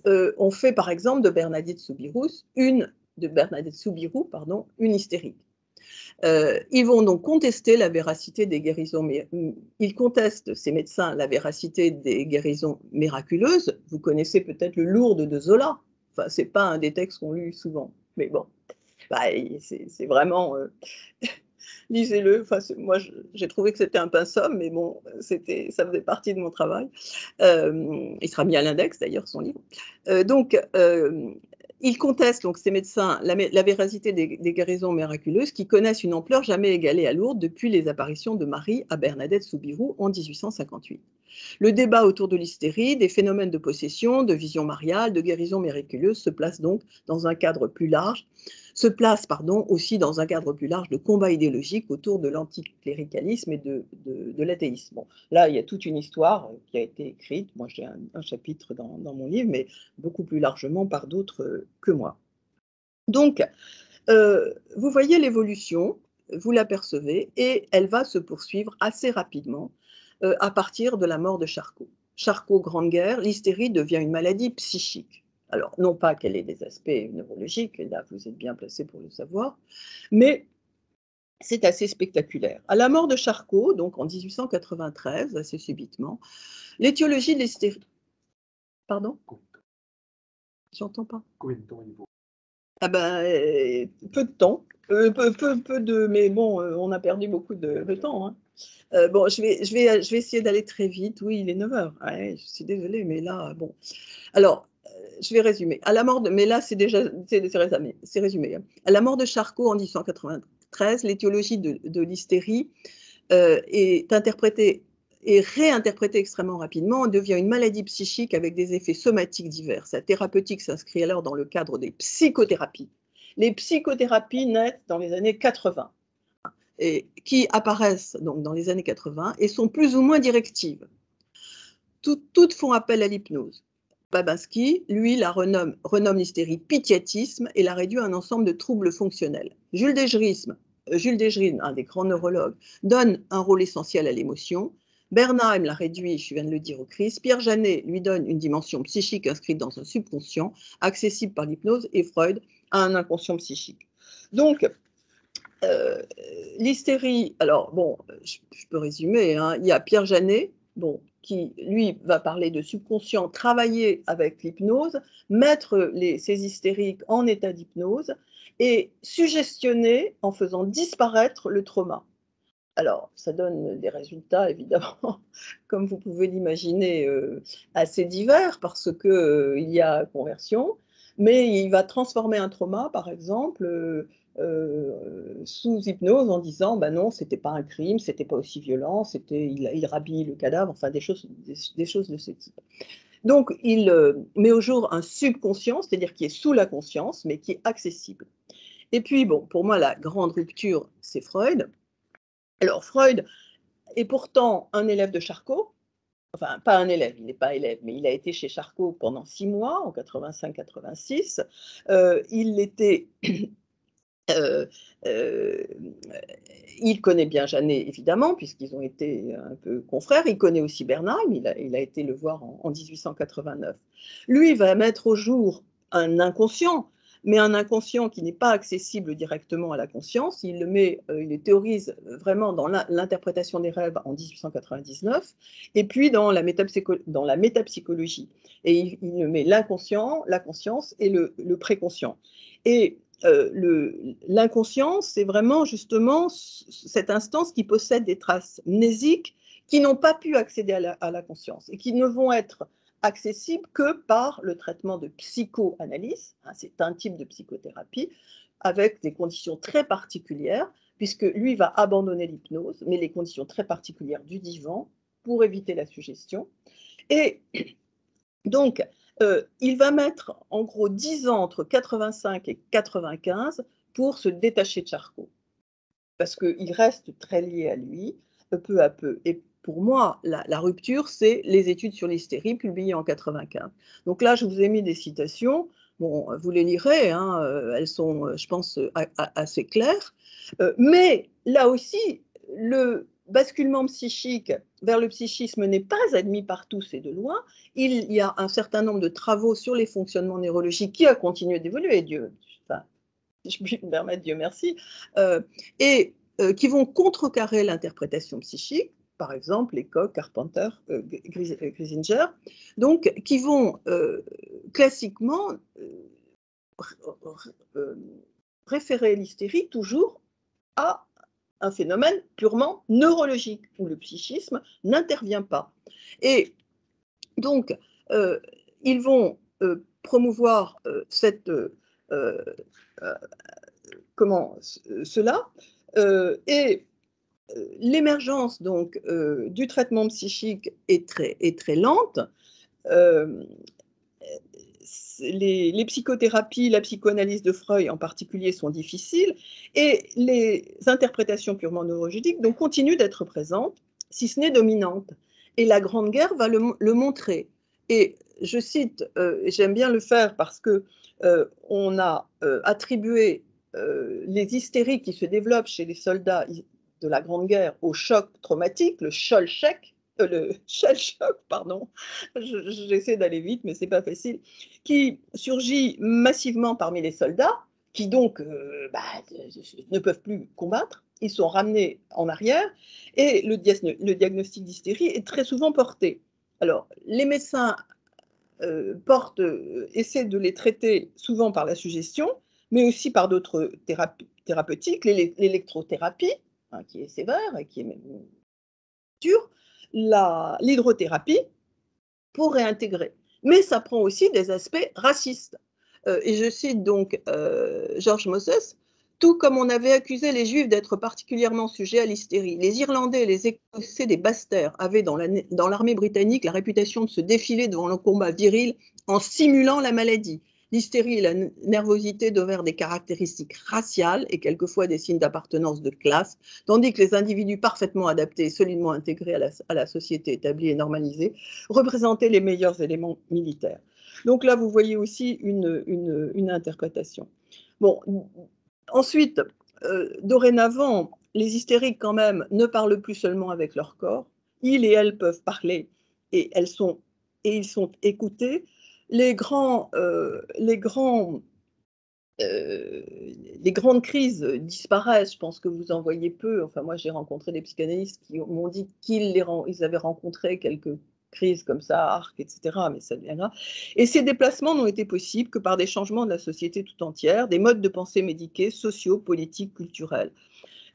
on fait par exemple de Bernadette Soubirous une hystérique. Ils vont donc contester la véracité des guérisons, mais ils contestent, ces médecins, la véracité des guérisons miraculeuses. Vous connaissez peut-être le Lourdes de Zola. Enfin, c'est pas un des textes qu'on lit souvent, mais bon, bah, c'est vraiment lisez-le. Enfin, moi, j'ai trouvé que c'était un pinceau, mais bon, ça faisait partie de mon travail. Il sera mis à l'index d'ailleurs, son livre. Donc, ils contestent, donc, ces médecins, la véracité des guérisons miraculeuses qui connaissent une ampleur jamais égalée à Lourdes depuis les apparitions de Marie à Bernadette Soubirous en 1858. Le débat autour de l'hystérie, des phénomènes de possession, de vision mariale, de guérison miraculeuse se place donc dans un cadre plus large, aussi dans un cadre plus large de combat idéologique autour de l'anticléricalisme et de l'athéisme. Bon, là, il y a toute une histoire qui a été écrite. Moi, j'ai un chapitre dans mon livre, mais beaucoup plus largement par d'autres que moi. Donc, vous voyez l'évolution, vous l'apercevez, et elle va se poursuivre assez rapidement à partir de la mort de Charcot. Charcot, Grande Guerre, l'hystérie devient une maladie psychique. Alors, non pas qu'elle ait des aspects neurologiques, et là vous êtes bien placé pour le savoir, mais c'est assez spectaculaire. À la mort de Charcot, donc en 1893, assez subitement, l'étiologie de l'hystérie. Pardon ? J'entends pas. Combien de temps il vaut ? Ah ben, peu de temps, mais bon, on a perdu beaucoup de temps. Hein. Bon, je vais essayer d'aller très vite. Oui, il est 9 h. Ouais, je suis désolée, mais là, bon. Alors, je vais résumer. À la mort de, mais là, c'est déjà c'est résumé. À la mort de Charcot en 1893, l'étiologie de l'hystérie est interprétée et réinterprétée extrêmement rapidement, devient une maladie psychique avec des effets somatiques divers. Sa thérapeutique s'inscrit alors dans le cadre des psychothérapies. Les psychothérapies naissent dans les années 80 et qui apparaissent donc dans les années 80 et sont plus ou moins directives. Toutes font appel à l'hypnose. Babinski, lui, la renomme l'hystérie pitiatisme et la réduit à un ensemble de troubles fonctionnels. Jules Desgerine, un des grands neurologues, donne un rôle essentiel à l'émotion. Bernheim la réduit, je viens de le dire, au crise. Pierre Janet lui donne une dimension psychique inscrite dans un subconscient, accessible par l'hypnose, et Freud a un inconscient psychique. Donc, l'hystérie, alors bon, je peux résumer, hein, il y a Pierre Janet, bon, qui lui va parler de subconscient, travailler avec l'hypnose, mettre ces hystériques en état d'hypnose et suggestionner en faisant disparaître le trauma. Alors, ça donne des résultats, évidemment, comme vous pouvez l'imaginer, assez divers, parce que, il y a conversion, mais il va transformer un trauma, par exemple, sous hypnose en disant: «Bah non, c'était pas un crime, c'était pas aussi violent, il rhabille le cadavre», enfin des choses de ce type. Donc il, met au jour un subconscient, c'est-à-dire qui est sous la conscience, mais qui est accessible. Et puis bon, pour moi, la grande rupture, c'est Freud. Alors Freud est pourtant un élève de Charcot, enfin pas un élève, il n'est pas élève, mais il a été chez Charcot pendant 6 mois, en 85-86. Il était, euh, euh, il connaît bien Janet, évidemment, puisqu'ils ont été un peu confrères. Il connaît aussi Bernheim, il a été le voir en 1889. Lui, il va mettre au jour un inconscient, mais un inconscient qui n'est pas accessible directement à la conscience. Il le théorise vraiment dans l'interprétation des rêves en 1899, et puis dans la métapsychologie. Et il met l'inconscient, la conscience et le préconscient. Et l'inconscient, c'est vraiment justement cette instance qui possède des traces mnésiques qui n'ont pas pu accéder à la conscience et qui ne vont être accessibles que par le traitement de psychoanalyse. Hein, c'est un type de psychothérapie avec des conditions très particulières, puisque lui va abandonner l'hypnose, mais les conditions très particulières du divan pour éviter la suggestion. Et donc, il va mettre en gros 10 ans entre 85 et 95 pour se détacher de Charcot, parce qu'il reste très lié à lui, peu à peu. Et pour moi, la rupture, c'est les études sur l'hystérie publiées en 95. Donc là, je vous ai mis des citations. Bon, vous les lirez, hein, elles sont, je pense, assez claires. Mais là aussi, le basculement psychique vers le psychisme n'est pas admis par tous et de loin. Il y a un certain nombre de travaux sur les fonctionnements neurologiques qui a continué d'évoluer, Dieu, enfin, si je puis me permettre, Dieu merci, et qui vont contrecarrer l'interprétation psychique, par exemple Lecoq, Carpenter, Griesinger, donc qui vont classiquement référer l'hystérie toujours à un phénomène purement neurologique, où le psychisme n'intervient pas. Et donc, ils vont promouvoir cela, et l'émergence donc du traitement psychique est très lente. Euh, les psychothérapies, la psychanalyse de Freud en particulier sont difficiles, et les interprétations purement neurologiques donc continuent d'être présentes, si ce n'est dominantes. Et la Grande Guerre va le montrer. Et je cite, j'aime bien le faire parce que on a attribué les hystéries qui se développent chez les soldats de la Grande Guerre au choc traumatique, le shell shock, pardon, j'essaie d'aller vite, mais c'est pas facile, qui surgit massivement parmi les soldats, qui donc ne peuvent plus combattre. Ils sont ramenés en arrière, et le diagnostic d'hystérie est très souvent porté. Alors, les médecins essaient de les traiter souvent par la suggestion, mais aussi par d'autres thérapeutiques, l'électrothérapie, hein, qui est sévère et qui est même dure, l'hydrothérapie, pour réintégrer. Mais ça prend aussi des aspects racistes. Et je cite donc George Moses, tout comme on avait accusé les Juifs d'être particulièrement sujets à l'hystérie, les Irlandais et les Écossais des Basses-Terres avaient dans l'armée britannique la réputation de se défiler devant le combat viril en simulant la maladie. L'hystérie et la nervosité devinrent des caractéristiques raciales et quelquefois des signes d'appartenance de classe, tandis que les individus parfaitement adaptés et solidement intégrés à la société établie et normalisée représentaient les meilleurs éléments militaires. Donc là, vous voyez aussi une interprétation. Bon, ensuite, dorénavant, les hystériques, quand même, ne parlent plus seulement avec leur corps. Ils et elles peuvent parler et ils sont écoutés. Les grandes crises disparaissent. Je pense que vous en voyez peu. Enfin, moi, j'ai rencontré des psychanalystes qui m'ont dit qu'ils avaient rencontré quelques crises comme ça, arc, etc., mais ça viendra. Et ces déplacements n'ont été possibles que par des changements de la société tout entière, des modes de pensée médiqués, sociaux, politiques, culturels.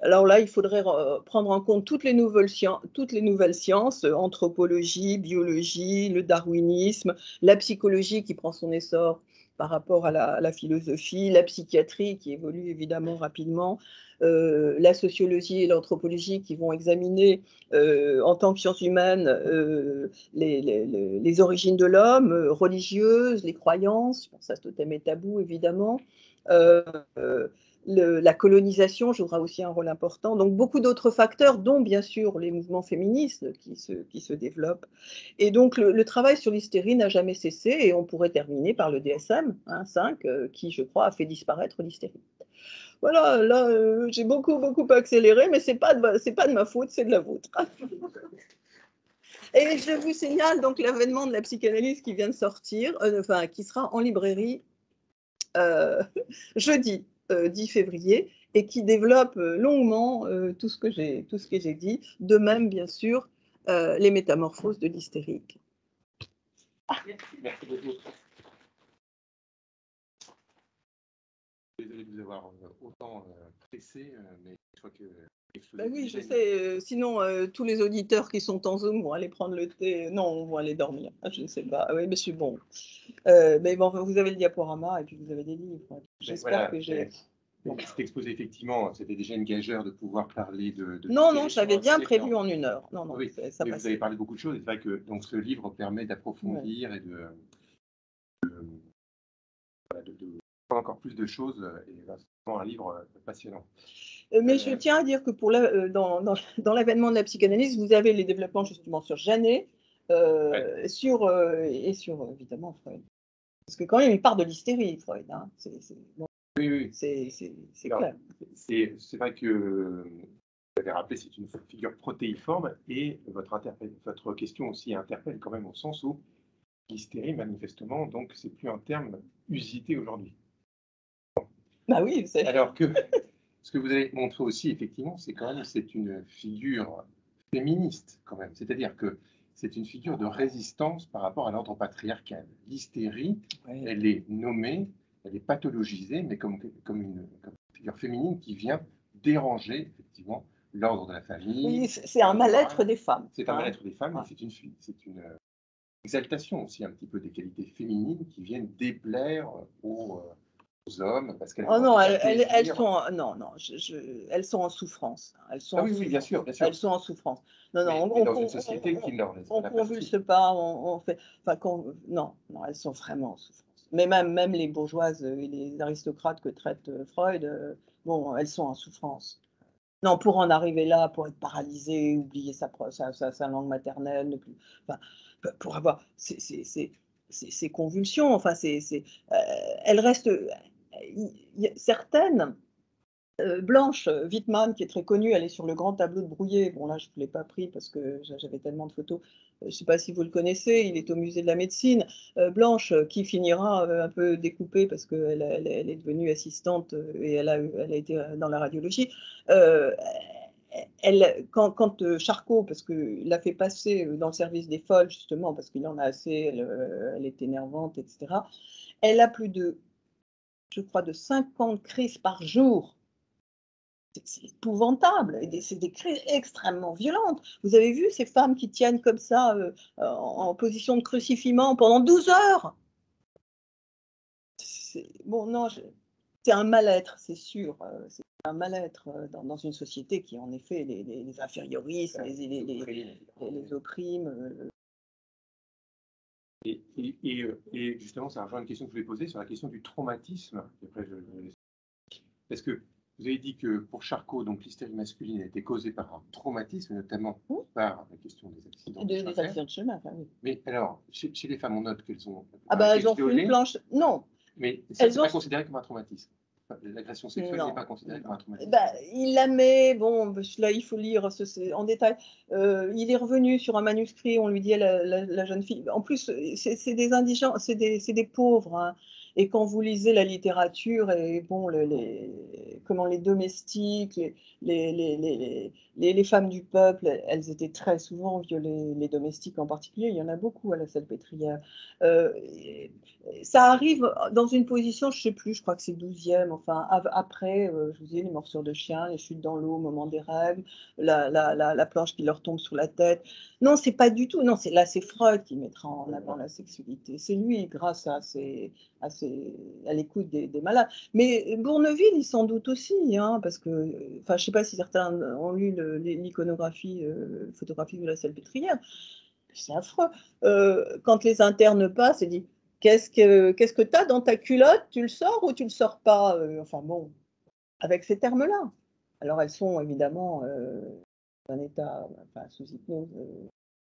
Alors là, il faudrait prendre en compte toutes les nouvelles sciences, anthropologie, biologie, le darwinisme, la psychologie qui prend son essor par rapport à la philosophie, la psychiatrie qui évolue évidemment rapidement, la sociologie et l'anthropologie qui vont examiner en tant que sciences humaines les origines de l'homme, religieuses, les croyances, ça ce thème est tabou évidemment. Euh, la colonisation jouera aussi un rôle important. Donc beaucoup d'autres facteurs, dont bien sûr les mouvements féministes qui se développent. Et donc le travail sur l'hystérie n'a jamais cessé et on pourrait terminer par le DSM-5 qui, je crois, a fait disparaître l'hystérie. Voilà, là j'ai beaucoup accéléré, mais c'est pas de ma faute, c'est de la vôtre. Et je vous signale donc l'avènement de la psychanalyse qui vient de sortir, enfin qui sera en librairie jeudi 10 février et qui développe longuement tout ce que j'ai dit, de même bien sûr les métamorphoses de l'hystérique. Merci beaucoup. Désolé de vous avoir autant pressé, mais je crois que... Ben oui, je sais. Sinon, tous les auditeurs qui sont en Zoom vont aller prendre le thé. Non, vont aller dormir. Je ne sais pas. Oui, mais c'est bon. Mais bon, vous avez le diaporama et puis vous avez des livres. J'espère voilà, que j'ai... Cet exposé, effectivement, c'était déjà une gageure de pouvoir parler de non, j'avais bien prévu en 1 heure. Non, oui, ça mais passait. vous avez parlé de beaucoup de choses. C'est vrai que donc, ce livre permet d'approfondir et de prendre encore plus de choses. Et c'est vraiment un livre passionnant. Mais je tiens à dire que dans l'avènement de la psychanalyse, vous avez les développements justement sur Janet et sur évidemment Freud. Parce que quand même, il part de l'hystérie, Freud. Hein. Oui. C'est clair. C'est vrai que vous avez rappelé, c'est une figure protéiforme et votre question aussi interpelle quand même au sens où l'hystérie, manifestement, donc c'est plus un terme usité aujourd'hui. Bah oui, alors que ce que vous avez montré aussi, effectivement, c'est une figure féministe quand même. C'est-à-dire que c'est une figure de résistance par rapport à l'ordre patriarcal. L'hystérie, elle est nommée, elle est pathologisée, mais comme une figure féminine qui vient déranger, effectivement, l'ordre de la famille. Oui, c'est un mal-être des femmes. C'est un mal-être des femmes, et c'est une exaltation aussi un petit peu des qualités féminines qui viennent déplaire aux hommes parce qu'elles elles sont en souffrance. Elles sont oui, bien sûr. Elles sont en souffrance. Mais dans une société qui ne leur laisse on convulse pas, on fait. Enfin, non, elles sont vraiment en souffrance. Mais même les bourgeoises et les aristocrates que traite Freud, bon, elles sont en souffrance. Non, pour en arriver là, pour être paralysée, oublier sa langue maternelle, ne plus, enfin, pour avoir ces convulsions, enfin, elles restent, certaines, Blanche Wittmann, qui est très connue, elle est sur le grand tableau de Brouillet. Bon, là, je ne l'ai pas pris parce que j'avais tellement de photos. Je ne sais pas si vous le connaissez, il est au musée de la médecine. Blanche, qui finira un peu découpée parce qu'elle est devenue assistante et elle a été dans la radiologie. Quand Charcot, parce qu'il l'a fait passer dans le service des folles, justement, parce qu'il en a assez, elle est énervante, etc., elle a plus de, je crois, de 50 crises par jour. c'est épouvantable, c'est des crises extrêmement violentes. Vous avez vu ces femmes qui tiennent comme ça, en position de crucifiement pendant 12 heures? Bon, non, c'est un mal-être, c'est sûr, c'est un mal-être dans une société qui, en effet, les infériorise, les opprime. Et justement, ça rejoint une question que je voulais poser sur la question du traumatisme. Et après, parce que vous avez dit que pour Charcot, donc l'hystérie masculine a été causée par un traumatisme, notamment par la question des accidents Des accidents de chemin, enfin, oui. Mais alors, chez les femmes, on note qu'elles ont elles ont fait une planche. Non. Mais ça, c'est pas considéré comme un traumatisme. L'agression sexuelle n'est pas considérée comme un traumatisme. Il la met, bon, là, il faut lire en détail. Il est revenu sur un manuscrit, on lui dit à la jeune fille. En plus, c'est des indigents, c'est des pauvres. Hein. Et quand vous lisez la littérature, et bon, comment les domestiques, les femmes du peuple, elles étaient très souvent violées, les domestiques en particulier, il y en a beaucoup à la Salpêtrière. Ça arrive dans une position, je ne sais plus, je crois que c'est 12e, enfin, après, je vous dis, les morsures de chien, les chutes dans l'eau au moment des règles, la planche qui leur tombe sur la tête. Non, c'est pas du tout, non, là, c'est Freud qui mettra en avant la sexualité. C'est lui, grâce à l'écoute des malades. Mais Bourneville, il s'en doute aussi, hein, parce que, enfin, je ne sais pas si certains ont lu l'iconographie photographique de la Salpêtrière. C'est affreux. Quand les internes passent, ils disent qu'est-ce que tu as dans ta culotte? Tu le sors ou tu le sors pas? Enfin bon, avec ces termes-là. Alors elles sont évidemment dans un état, enfin, sous hypnose,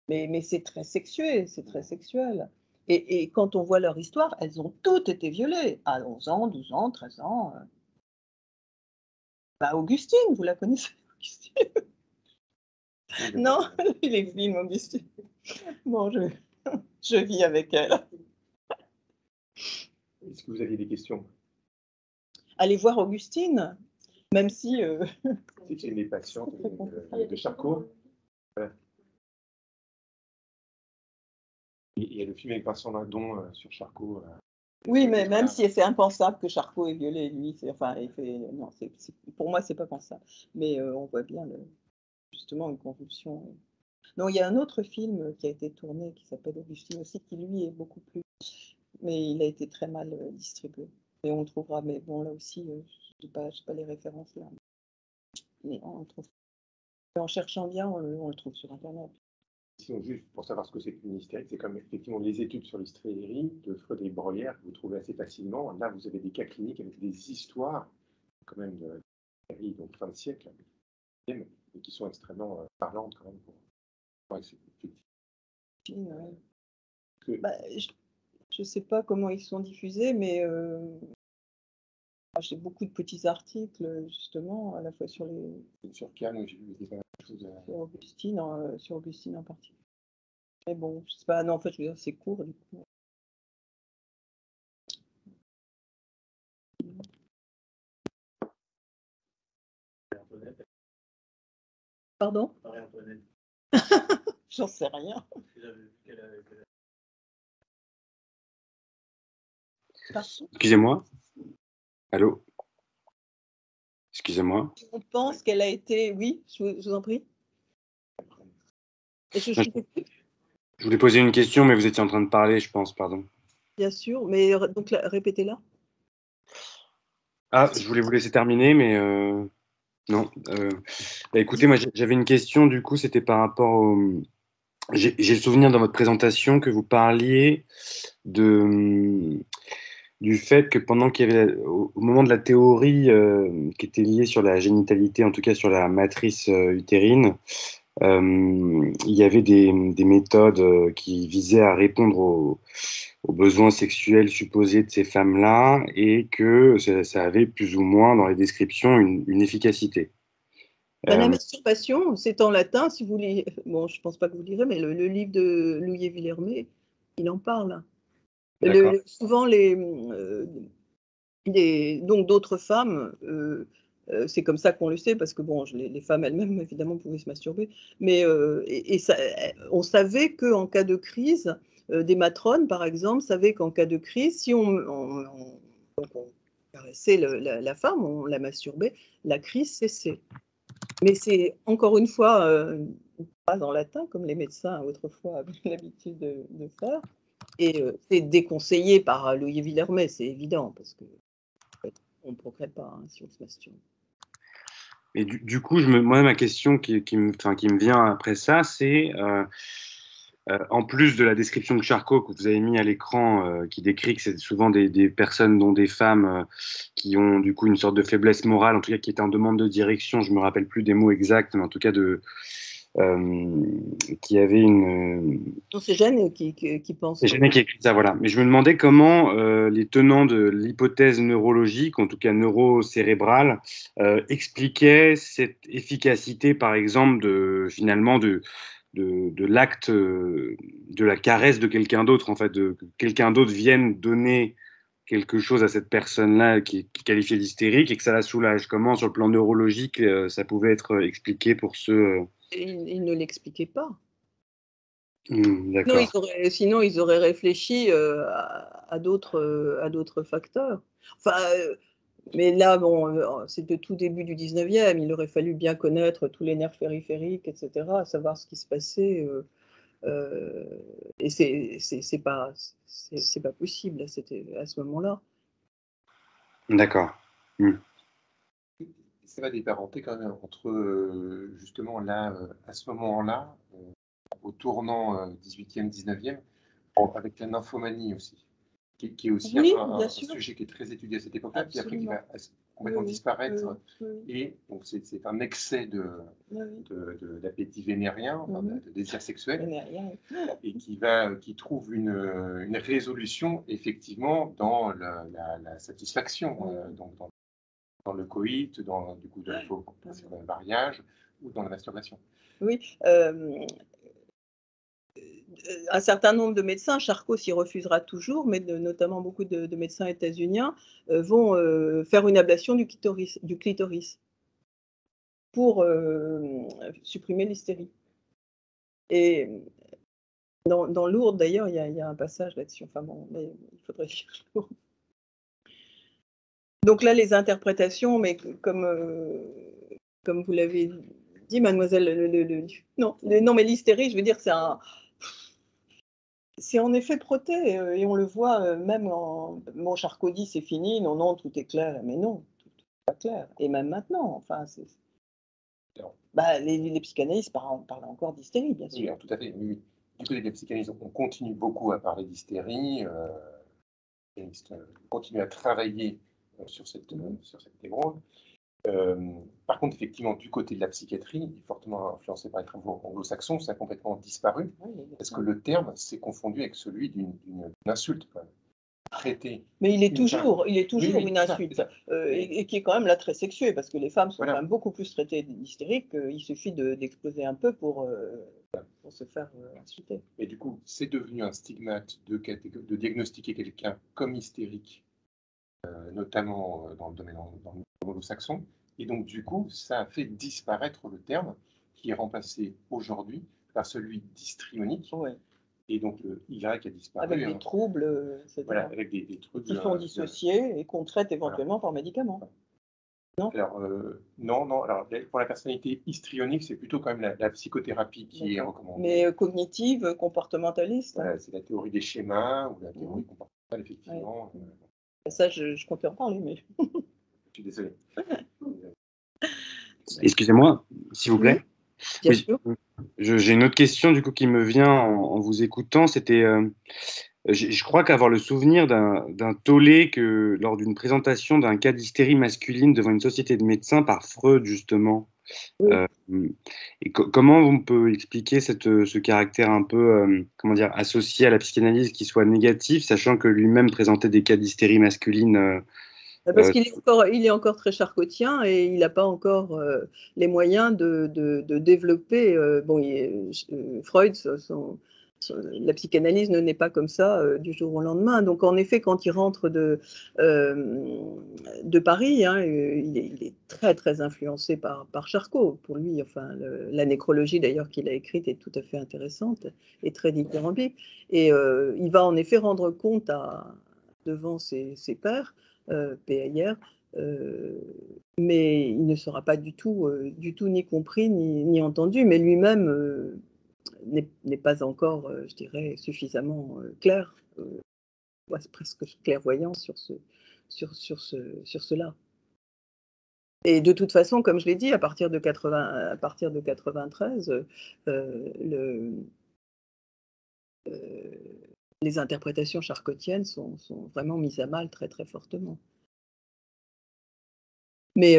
mais c'est très sexué, c'est très sexuel. Et quand on voit leur histoire, elles ont toutes été violées à 11 ans, 12 ans, 13 ans. Augustine, vous la connaissez, Augustine? Non, les films, Augustine. Bon, je vis avec elle. Est-ce que vous aviez des questions? Allez voir Augustine, même si... C'est une des patientes de Charcot. Voilà. Il y a le film avec Vincent Lindon sur Charcot. Oui, mais même si c'est impensable que Charcot ait violé, lui, enfin, non, pour moi, c'est pas pensable. Mais on voit bien justement une convulsion. Non, il y a un autre film qui a été tourné qui s'appelle Augustine aussi, qui lui est beaucoup plus, mais il a été très mal distribué. Et on le trouvera, mais bon, là aussi, je n'ai pas les références là. Mais on le trouve. En cherchant bien, on le trouve sur Internet. Juste pour savoir ce que c'est qu'une hystérie, c'est comme effectivement les études sur l'hystérie de Freud et Breuer que vous trouvez assez facilement. Là, vous avez des cas cliniques avec des histoires, quand même, de l'hystérie, donc fin de siècle, mais qui sont extrêmement parlantes quand même pour je ne sais pas comment ils sont diffusés, mais j'ai beaucoup de petits articles, justement, à la fois sur Sur Cannes, j'ai vu des choses. Sur Augustine en particulier. Mais bon, je sais pas, non, en fait, je veux dire, c'est court, du coup. Pardon? J'en sais rien. Excusez-moi. Allô? Excusez-moi. On pense qu'elle a été... Oui, je vous en prie. Je voulais poser une question, mais vous étiez en train de parler, je pense, pardon. Bien sûr, mais donc répétez-la. Ah, je voulais vous laisser terminer, mais non. Écoutez, moi j'avais une question, du coup, c'était par rapport au... J'ai le souvenir dans votre présentation que vous parliez du fait que pendant qu'il y avait, au moment de la théorie qui était liée sur la génitalité, en tout cas sur la matrice utérine, il y avait des méthodes qui visaient à répondre aux besoins sexuels supposés de ces femmes-là et que ça avait plus ou moins dans les descriptions une efficacité. La masturbation, c'est en latin, si vous voulez. Bon, je ne pense pas que vous lirez, mais le livre de Louis Villermé, il en parle. Souvent, donc d'autres femmes, c'est comme ça qu'on le sait, parce que bon, les femmes elles-mêmes, évidemment, pouvaient se masturber, mais on savait qu'en cas de crise, des matrones, par exemple, savaient qu'en cas de crise, si on caresser la femme, on la masturbait, la crise cessait. Mais c'est encore une fois pas en latin, comme les médecins autrefois avaient l'habitude de faire. Et c'est déconseillé par Louis Villermé, c'est évident, parce que en fait, on ne procrée pas hein, si on se masturbe. Et du coup, moi, ma question qui me vient après ça, c'est en plus de la description de Charcot que vous avez mis à l'écran, qui décrit que c'est souvent des personnes, dont des femmes, qui ont du coup une sorte de faiblesse morale, en tout cas qui étaient en demande de direction, je me rappelle plus des mots exacts, mais en tout cas qui avait une. Non, c'est Jeanne qui pense. C'est Jeanne qui a écrit ça, voilà. Mais je me demandais comment les tenants de l'hypothèse neurologique, en tout cas neurocérébrale, expliquaient cette efficacité, par exemple, finalement, de l'acte de la caresse de quelqu'un d'autre, en fait, que quelqu'un d'autre vienne donner quelque chose à cette personne-là qui est qualifiée d'hystérique et que ça la soulage. Comment, sur le plan neurologique, ça pouvait être expliqué pour ceux. Il ne l'expliquait pas. D'accord. Sinon, ils auraient réfléchi à d'autres facteurs. Enfin, mais là, bon, c'est le tout début du 19e, il aurait fallu bien connaître tous les nerfs périphériques, etc., savoir ce qui se passait. Et c'est pas possible à ce moment-là. D'accord. Ça va déparenter quand même entre, justement, là, à ce moment-là, au tournant 18e, 19e, avec la nymphomanie aussi, qui est aussi Oui, un bien sûr. sujet qui est très étudié à cette époque-là, puis après qui Absolument. va complètement disparaître. Oui. Et donc, c'est un excès d'appétit vénérien, enfin, de désir sexuel, Vénérien. et qui trouve une résolution, effectivement, dans la satisfaction, donc dans le coït, du coup, dans le mariage ou dans la masturbation. Oui. Un certain nombre de médecins, Charcot s'y refusera toujours, mais notamment beaucoup de médecins états-uniens vont faire une ablation du clitoris pour supprimer l'hystérie. Et dans Lourdes, d'ailleurs, il y a un passage là-dessus. Enfin bon, mais il faudrait lire Lourdes. Donc là, les interprétations, mais comme vous l'avez dit, mademoiselle, non, mais l'hystérie, je veux dire, c'est en effet proté, et on le voit même Mon Charcot dit c'est fini, non, tout est clair, mais non, tout n'est pas clair. Et même maintenant, enfin, les psychanalystes parlent encore d'hystérie, bien sûr. Oui, tout à fait. Oui. Du côté des psychanalystes, on continue beaucoup à parler d'hystérie, on continue à travailler sur cette névrose. Par contre, effectivement, du côté de la psychiatrie, fortement influencé par les travaux anglo-saxons, ça a complètement disparu, parce que le terme s'est confondu avec celui d'une insulte, quand même. Traité. Mais il est toujours Oui, une insulte, et qui est quand même là très sexuée, parce que les femmes sont quand même beaucoup plus traitées d'hystériques, il suffit d'exploser un peu pour se faire insulter. Et du coup, c'est devenu un stigmate de diagnostiquer quelqu'un comme hystérique, notamment dans le domaine anglo-saxon. Et donc, du coup, ça a fait disparaître le terme, qui est remplacé aujourd'hui par celui d'histrionique. Ouais. Et donc, le Y a disparu. Avec des troubles, etc. Voilà, avec des trucs qui font dissocier et qu'on traite éventuellement par médicaments. Non. Alors, non. Alors, pour la personnalité histrionique, c'est plutôt quand même la psychothérapie qui est recommandée. Mais cognitive, comportementaliste. Voilà, c'est la théorie des schémas ou la théorie comportementale, effectivement. Ouais. Ça, je comptais en parler, mais. Je suis désolé. Excusez-moi, s'il vous plaît. Bien sûr. J'ai une autre question du coup qui me vient en vous écoutant. C'était, je crois qu'avoir le souvenir d'un tollé lors d'une présentation d'un cas d'hystérie masculine devant une société de médecins par Freud justement. Oui. Et comment on peut expliquer ce caractère un peu, comment dire, associé à la psychanalyse qui soit négatif, sachant que lui-même présentait des cas d'hystérie masculine. Parce qu'il est encore très charcotien et il n'a pas encore les moyens de développer. Freud, la psychanalyse n'est pas comme ça du jour au lendemain. Donc en effet, quand il rentre de Paris, hein, il est très très influencé par Charcot. Pour lui, enfin, la nécrologie d'ailleurs qu'il a écrite est tout à fait intéressante et très dithyrambique. Et il va en effet rendre compte devant ses pairs PAIR, mais il ne sera pas du tout ni compris ni entendu, mais lui-même n'est pas encore, je dirais, suffisamment clair, presque clairvoyant sur cela. Et de toute façon, comme je l'ai dit, à partir de 93, les interprétations charcottiennes sont vraiment mises à mal très très fortement. Mais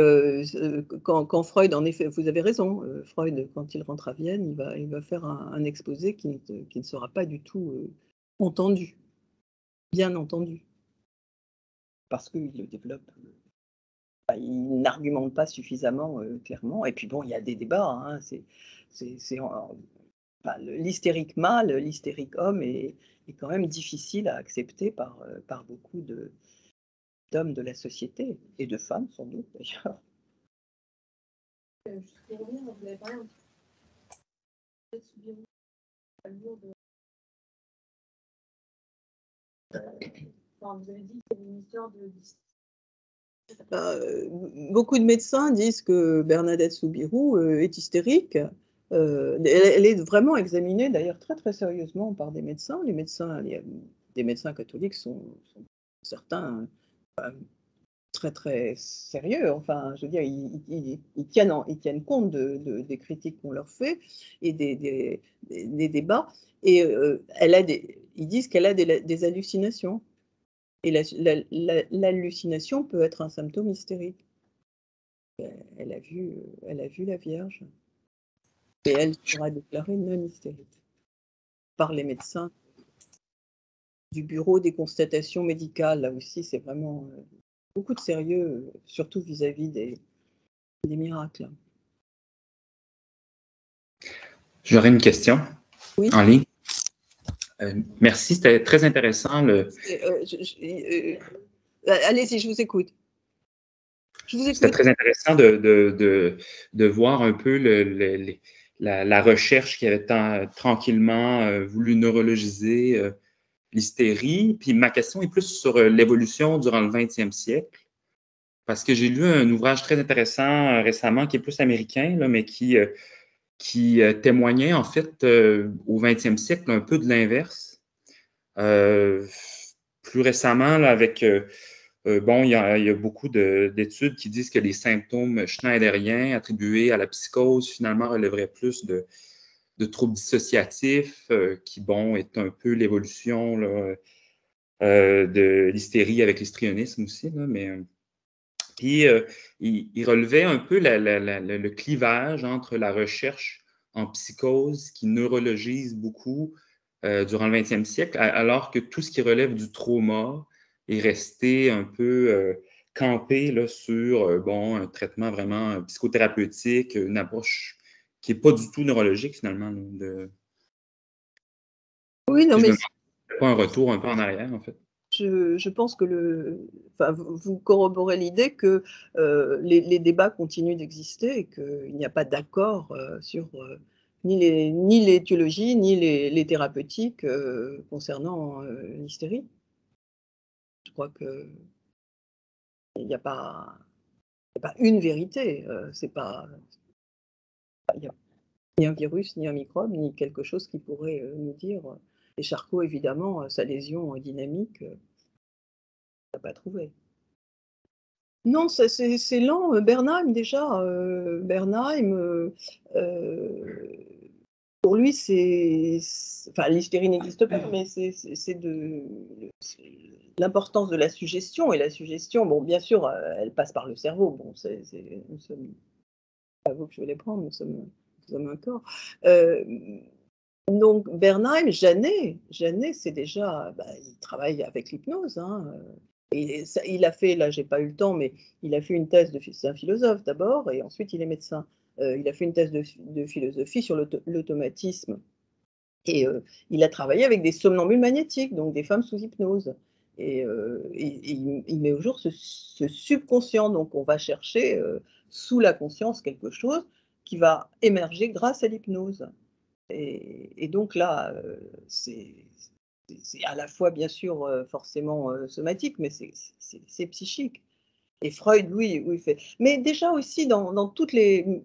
quand Freud, en effet, vous avez raison, Freud, quand il rentre à Vienne, il va faire un exposé qui ne sera pas du tout entendu, bien entendu, parce qu'il le développe. Il n'argumente pas suffisamment clairement. Et puis bon, il y a des débats. Hein, l'hystérique mâle, l'hystérique homme est quand même difficile à accepter par beaucoup d'hommes de la société, et de femmes sans doute d'ailleurs. Juste pour revenir, vous avez parlé un petit peu de enfin, vous avez dit que c'était une histoire de... Beaucoup de médecins disent que Bernadette Soubirous est hystérique. Elle est vraiment examinée d'ailleurs très très sérieusement par des médecins. Les médecins catholiques sont certains très très sérieux. Enfin, je veux dire, ils tiennent compte des critiques qu'on leur fait et des débats. Et ils disent qu'elle a des hallucinations. Et l'hallucination peut être un symptôme hystérique. Elle a vu la Vierge. Et elle sera déclarée non hystérique par les médecins du bureau des constatations médicales. Là aussi, c'est vraiment beaucoup de sérieux, surtout vis-à-vis des miracles. J'aurais une question Oui. en ligne. Merci, c'était très intéressant. Allez-y, je vous écoute. C'était très intéressant de voir un peu la recherche qui avait tranquillement voulu neurologiser l'hystérie. Puis ma question est plus sur l'évolution durant le 20e siècle, parce que j'ai lu un ouvrage très intéressant récemment qui est plus américain, là, mais qui témoignait en fait au 20e siècle un peu de l'inverse. Plus récemment, là, avec bon, il y a beaucoup d'études qui disent que les symptômes schneideriens attribués à la psychose finalement relèveraient plus de troubles dissociatifs, qui, bon, est un peu l'évolution de l'hystérie avec l'histrionisme aussi, là, mais puis il relevait un peu le clivage entre la recherche en psychose qui neurologise beaucoup durant le 20e siècle, alors que tout ce qui relève du trauma est resté un peu campé là, sur bon, un traitement vraiment psychothérapeutique, une approche qui n'est pas du tout neurologique finalement. Oui, non, je mais me demande pas un retour un peu en arrière en fait. Je pense que vous corroborez l'idée que les débats continuent d'exister et qu'il n'y a pas d'accord sur ni l'étiologie ni les thérapeutiques concernant l'hystérie. Je crois qu'il n'y a pas une vérité. Il n'y a ni un virus, ni un microbe, ni quelque chose qui pourrait nous dire. Et Charcot, évidemment, sa lésion dynamique, n'a pas trouvé. Non, c'est lent. Bernheim, déjà, Bernheim, pour lui, enfin, l'hystérie n'existe pas, mais c'est l'importance de la suggestion. Et la suggestion, bon, bien sûr, elle passe par le cerveau. Bon, nous sommes, pas vous que je vais les prendre, nous sommes un corps. Donc, Bernheim, Janet, c'est déjà, il travaille avec l'hypnose, hein. Et ça, il a fait, là j'ai pas eu le temps, mais il a fait une thèse c'est un philosophe d'abord, et ensuite il est médecin. Il a fait une thèse de philosophie sur l'automatisme. Et il a travaillé avec des somnambules magnétiques, donc des femmes sous hypnose. Et il met au jour ce subconscient, donc on va chercher sous la conscience quelque chose qui va émerger grâce à l'hypnose. Et donc là, c'est c'est à la fois, bien sûr, forcément somatique, mais c'est psychique. Et Freud, lui, oui, fait. Mais déjà aussi dans toutes les.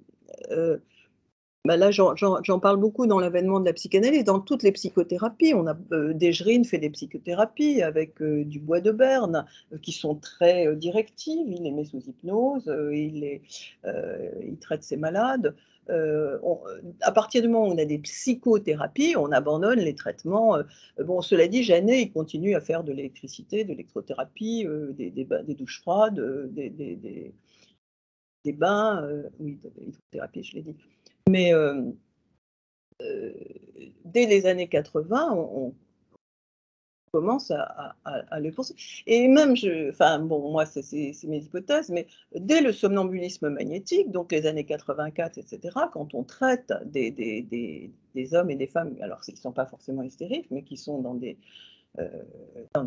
Bah là, j'en parle beaucoup dans l'avènement de la psychanalyse, dans toutes les psychothérapies. On a Desgerine fait des psychothérapies avec du bois de Berne, qui sont très directives. Il les met sous hypnose, il traite ses malades. À partir du moment où on a des psychothérapies, on abandonne les traitements. Bon, cela dit, Janet, il continue à faire de l'électricité, de l'électrothérapie, des douches froides, des bains, oui, de l'hydrothérapie, je l'ai dit. Mais dès les années 80, on commence à le penser. Et même, enfin bon, moi c'est mes hypothèses, mais dès le somnambulisme magnétique, donc les années 84, etc., quand on traite des hommes et des femmes, alors ils ne sont pas forcément hystériques, mais qui sont dans des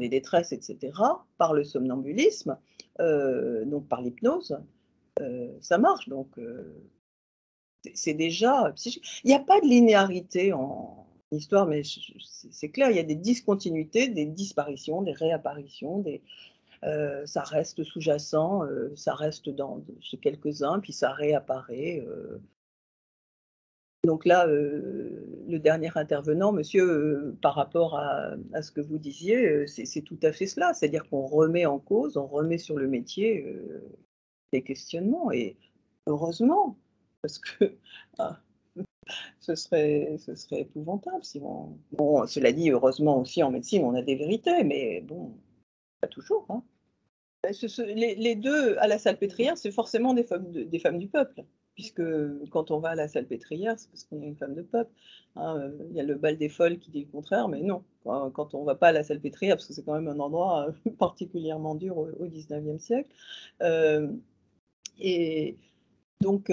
détresses, etc., par le somnambulisme, donc par l'hypnose, ça marche. Donc, c'est déjà psychique. Il n'y a pas de linéarité en histoire, mais c'est clair, il y a des discontinuités, des disparitions, des réapparitions, ça reste sous-jacent, ça reste chez quelques-uns, puis ça réapparaît. Donc là, le dernier intervenant, monsieur, par rapport à ce que vous disiez, c'est tout à fait cela, c'est-à-dire qu'on remet en cause, on remet sur le métier des questionnements, et heureusement, parce que ah, ce serait épouvantable si on. Bon, cela dit, heureusement aussi en médecine, on a des vérités, mais bon, pas toujours. Hein. Les deux à la salpêtrière, c'est forcément des femmes du peuple, puisque quand on va à la salpêtrière, c'est parce qu'on est une femme de peuple. Hein, il y a le bal des folles qui dit le contraire, mais non, quand on ne va pas à la salpêtrière, parce que c'est quand même un endroit particulièrement dur au XIXe siècle. Et donc,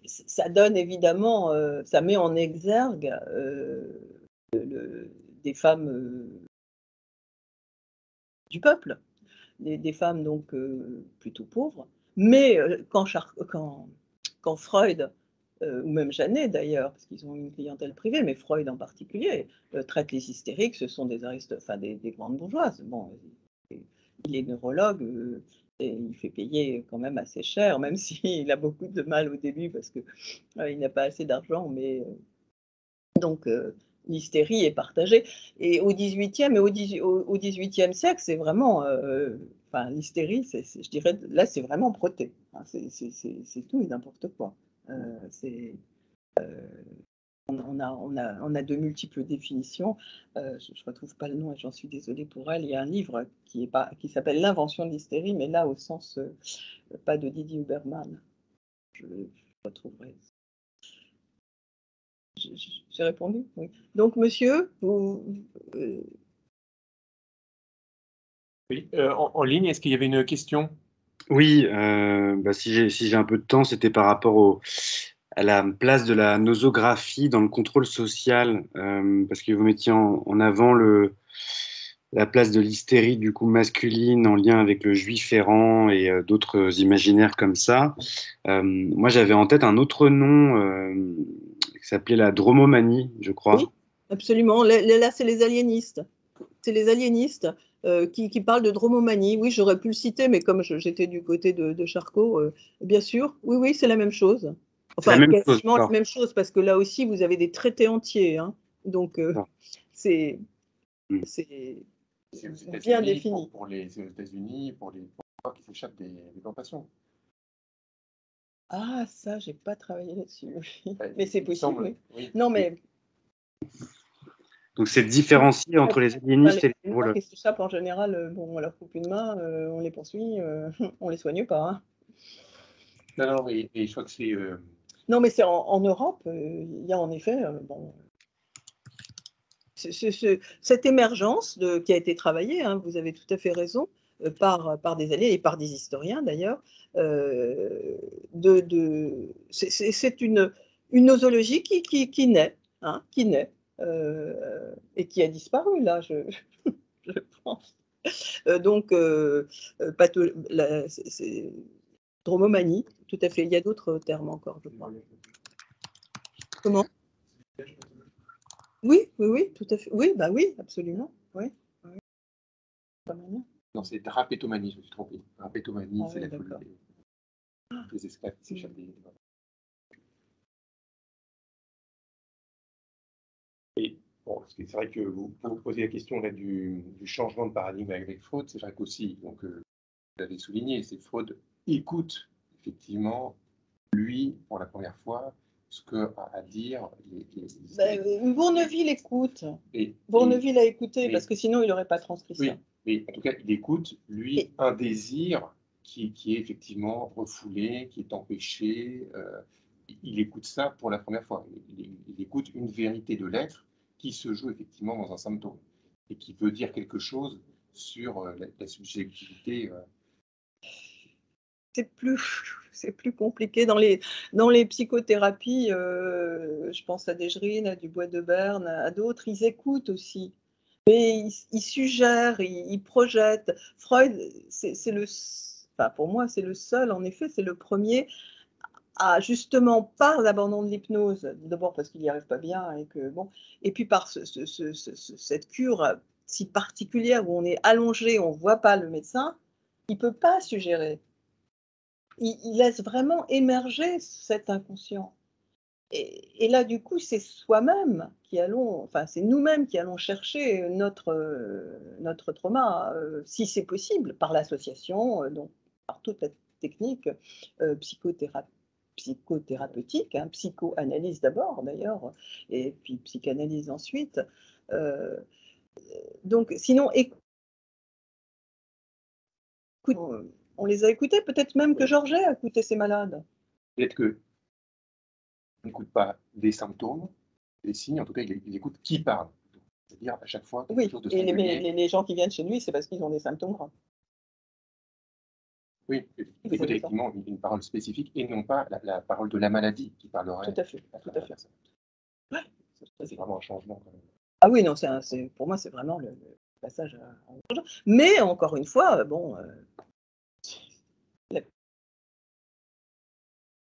ça donne évidemment, ça met en exergue des femmes du peuple, des femmes donc plutôt pauvres, mais quand Freud, ou même Janet d'ailleurs, parce qu'ils ont une clientèle privée, mais Freud en particulier, traite les hystériques, ce sont des grandes bourgeoises. Bon, il est neurologue, et il fait payer quand même assez cher, même s'il a beaucoup de mal au début parce qu'il n'a pas assez d'argent, mais donc l'hystérie est partagée. Et au XVIIIe et au XVIIIe siècle, c'est vraiment, enfin l'hystérie, je dirais, là c'est vraiment breté. Hein, c'est tout et n'importe quoi. On a de multiples définitions. Je ne retrouve pas le nom et j'en suis désolée pour elle. Il y a un livre qui s'appelle L'invention de l'hystérie, mais là au sens pas de Didier Huberman. Je retrouverai. J'ai répondu, oui. Donc, monsieur, vous. Oui, en ligne, est-ce qu'il y avait une question? Oui, bah, si j'ai un peu de temps, c'était par rapport à la place de la nosographie dans le contrôle social, parce que vous mettiez en avant la place de l'hystérie du coup masculine en lien avec le juif errant et d'autres imaginaires comme ça. Moi, j'avais en tête un autre nom qui s'appelait la dromomanie, je crois. Oui, absolument. Là, c'est les aliénistes. C'est les aliénistes qui parlent de dromomanie. Oui, j'aurais pu le citer, mais comme j'étais du côté de Charcot, bien sûr. Oui, oui, c'est la même chose. Enfin, la même chose, quasiment la même chose, parce que là aussi, vous avez des traités entiers. Hein. Donc, c'est bien défini. Pour les États-Unis, pour les qui s'échappent des plantations. Ah, ça, j'ai pas travaillé là-dessus. Mais c'est possible, oui. Non, mais. Donc, c'est différencié entre les aliénistes et les drôles. Qui s'échappent en général, bon, on leur coupe une main, on les poursuit, on les soigne pas. Hein. Non, et je crois que c'est. Non, mais c'est en Europe, il y a en effet, bon, cette émergence qui a été travaillée, hein, vous avez tout à fait raison, par des alliés et par des historiens d'ailleurs, c'est une nosologie qui naît, hein, et qui a disparu là, je pense. Donc, c'est dromomanie, tout à fait. Il y a d'autres termes encore, je crois. Comment ? Oui, oui, oui, tout à fait. Oui, bah oui, absolument. Oui, oui. Pas mal. Non, c'est drapétomanie, je me suis trompé. Drapétomanie, Ah c'est oui, la folie d'accord. des esclaves qui s'échappaient. Et bon, c'est vrai que vous posez la question là, du changement de paradigme avec Freud, c'est vrai qu'aussi, donc, vous l'avez souligné, c'est Freud écoute effectivement, lui, pour la première fois, ce qu'a à dire Bourneville écoute. et- Bourneville a écouté, et- parce que sinon il n'aurait pas transcrit ça. Oui, mais en tout cas, il écoute, lui, un désir qui est effectivement refoulé, qui est empêché. Il écoute ça pour la première fois. Il écoute une vérité de l'être qui se joue effectivement dans un symptôme et qui veut dire quelque chose sur la subjectivité. C'est plus compliqué. Dans les psychothérapies, je pense à Desjardins, à Dubois de Berne, à d'autres, ils écoutent aussi. Mais ils suggèrent, ils projettent. Freud, c'est enfin, pour moi, c'est le seul, en effet, c'est le premier à justement par l'abandon de l'hypnose, d'abord parce qu'il n'y arrive pas bien et que bon, et puis par cette cure si particulière où on est allongé, on ne voit pas le médecin, il ne peut pas suggérer. Il laisse vraiment émerger cet inconscient. Et là, du coup, c'est soi-même qui allons, enfin, c'est nous-mêmes qui allons chercher notre trauma, si c'est possible, par l'association, donc par toute la technique psychothérapeutique, hein, psychoanalyse d'abord d'ailleurs, et puis psychanalyse ensuite. Euh, donc, sinon, écoute, on les a écoutés, peut-être même que Georget a écouté ces malades. Peut-être que n'écoute pas des symptômes, des signes, en tout cas, il écoute qui parle. C'est-à-dire à chaque fois quelque Oui, chose de et singulier. les gens qui viennent chez lui, c'est parce qu'ils ont des symptômes graves. Oui, il écoute effectivement une parole spécifique et non pas la parole de la maladie qui parlerait. Tout à fait, tout à fait. Ça, c'est vraiment un changement quand même. Ah oui, non, pour moi, c'est vraiment le passage à autre chose. Mais encore une fois, bon, la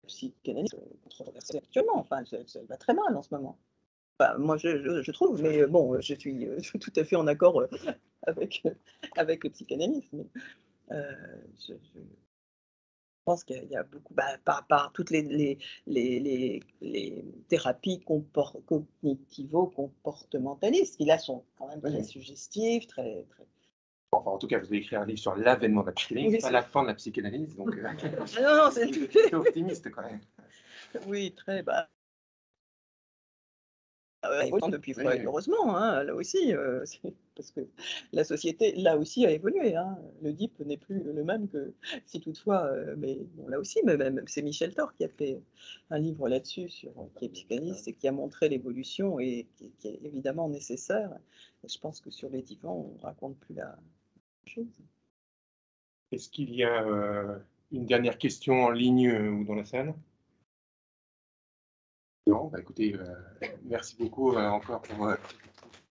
psychanalyse est controversée actuellement. Enfin, ça va très mal en ce moment. Enfin, moi, je trouve, mais bon, je suis tout à fait en accord avec, avec le psychanalyste. Mais, je pense qu'il y a beaucoup, par toutes les thérapies cognitivo-comportementalistes, qui là sont quand même très suggestives, très. Enfin, en tout cas, vous avez écrit un livre sur l'avènement de la psychanalyse, Oui, pas la fin de la psychanalyse, donc non, c'est plutôt optimiste quand même. oui, très bas. Depuis Oui, Freud, oui. heureusement, hein, là aussi, parce que la société, là aussi, a évolué. Hein. Le DIP n'est plus le même que si toutefois, mais bon, là aussi, même c'est Michel Thor qui a fait un livre là-dessus, qui est psychanalyste et qui a montré l'évolution et qui est évidemment nécessaire. Et je pense que sur les divans, on ne raconte plus la chose. Est-ce qu'il y a une dernière question en ligne ou dans la salle? Non, écoutez, merci beaucoup encore pour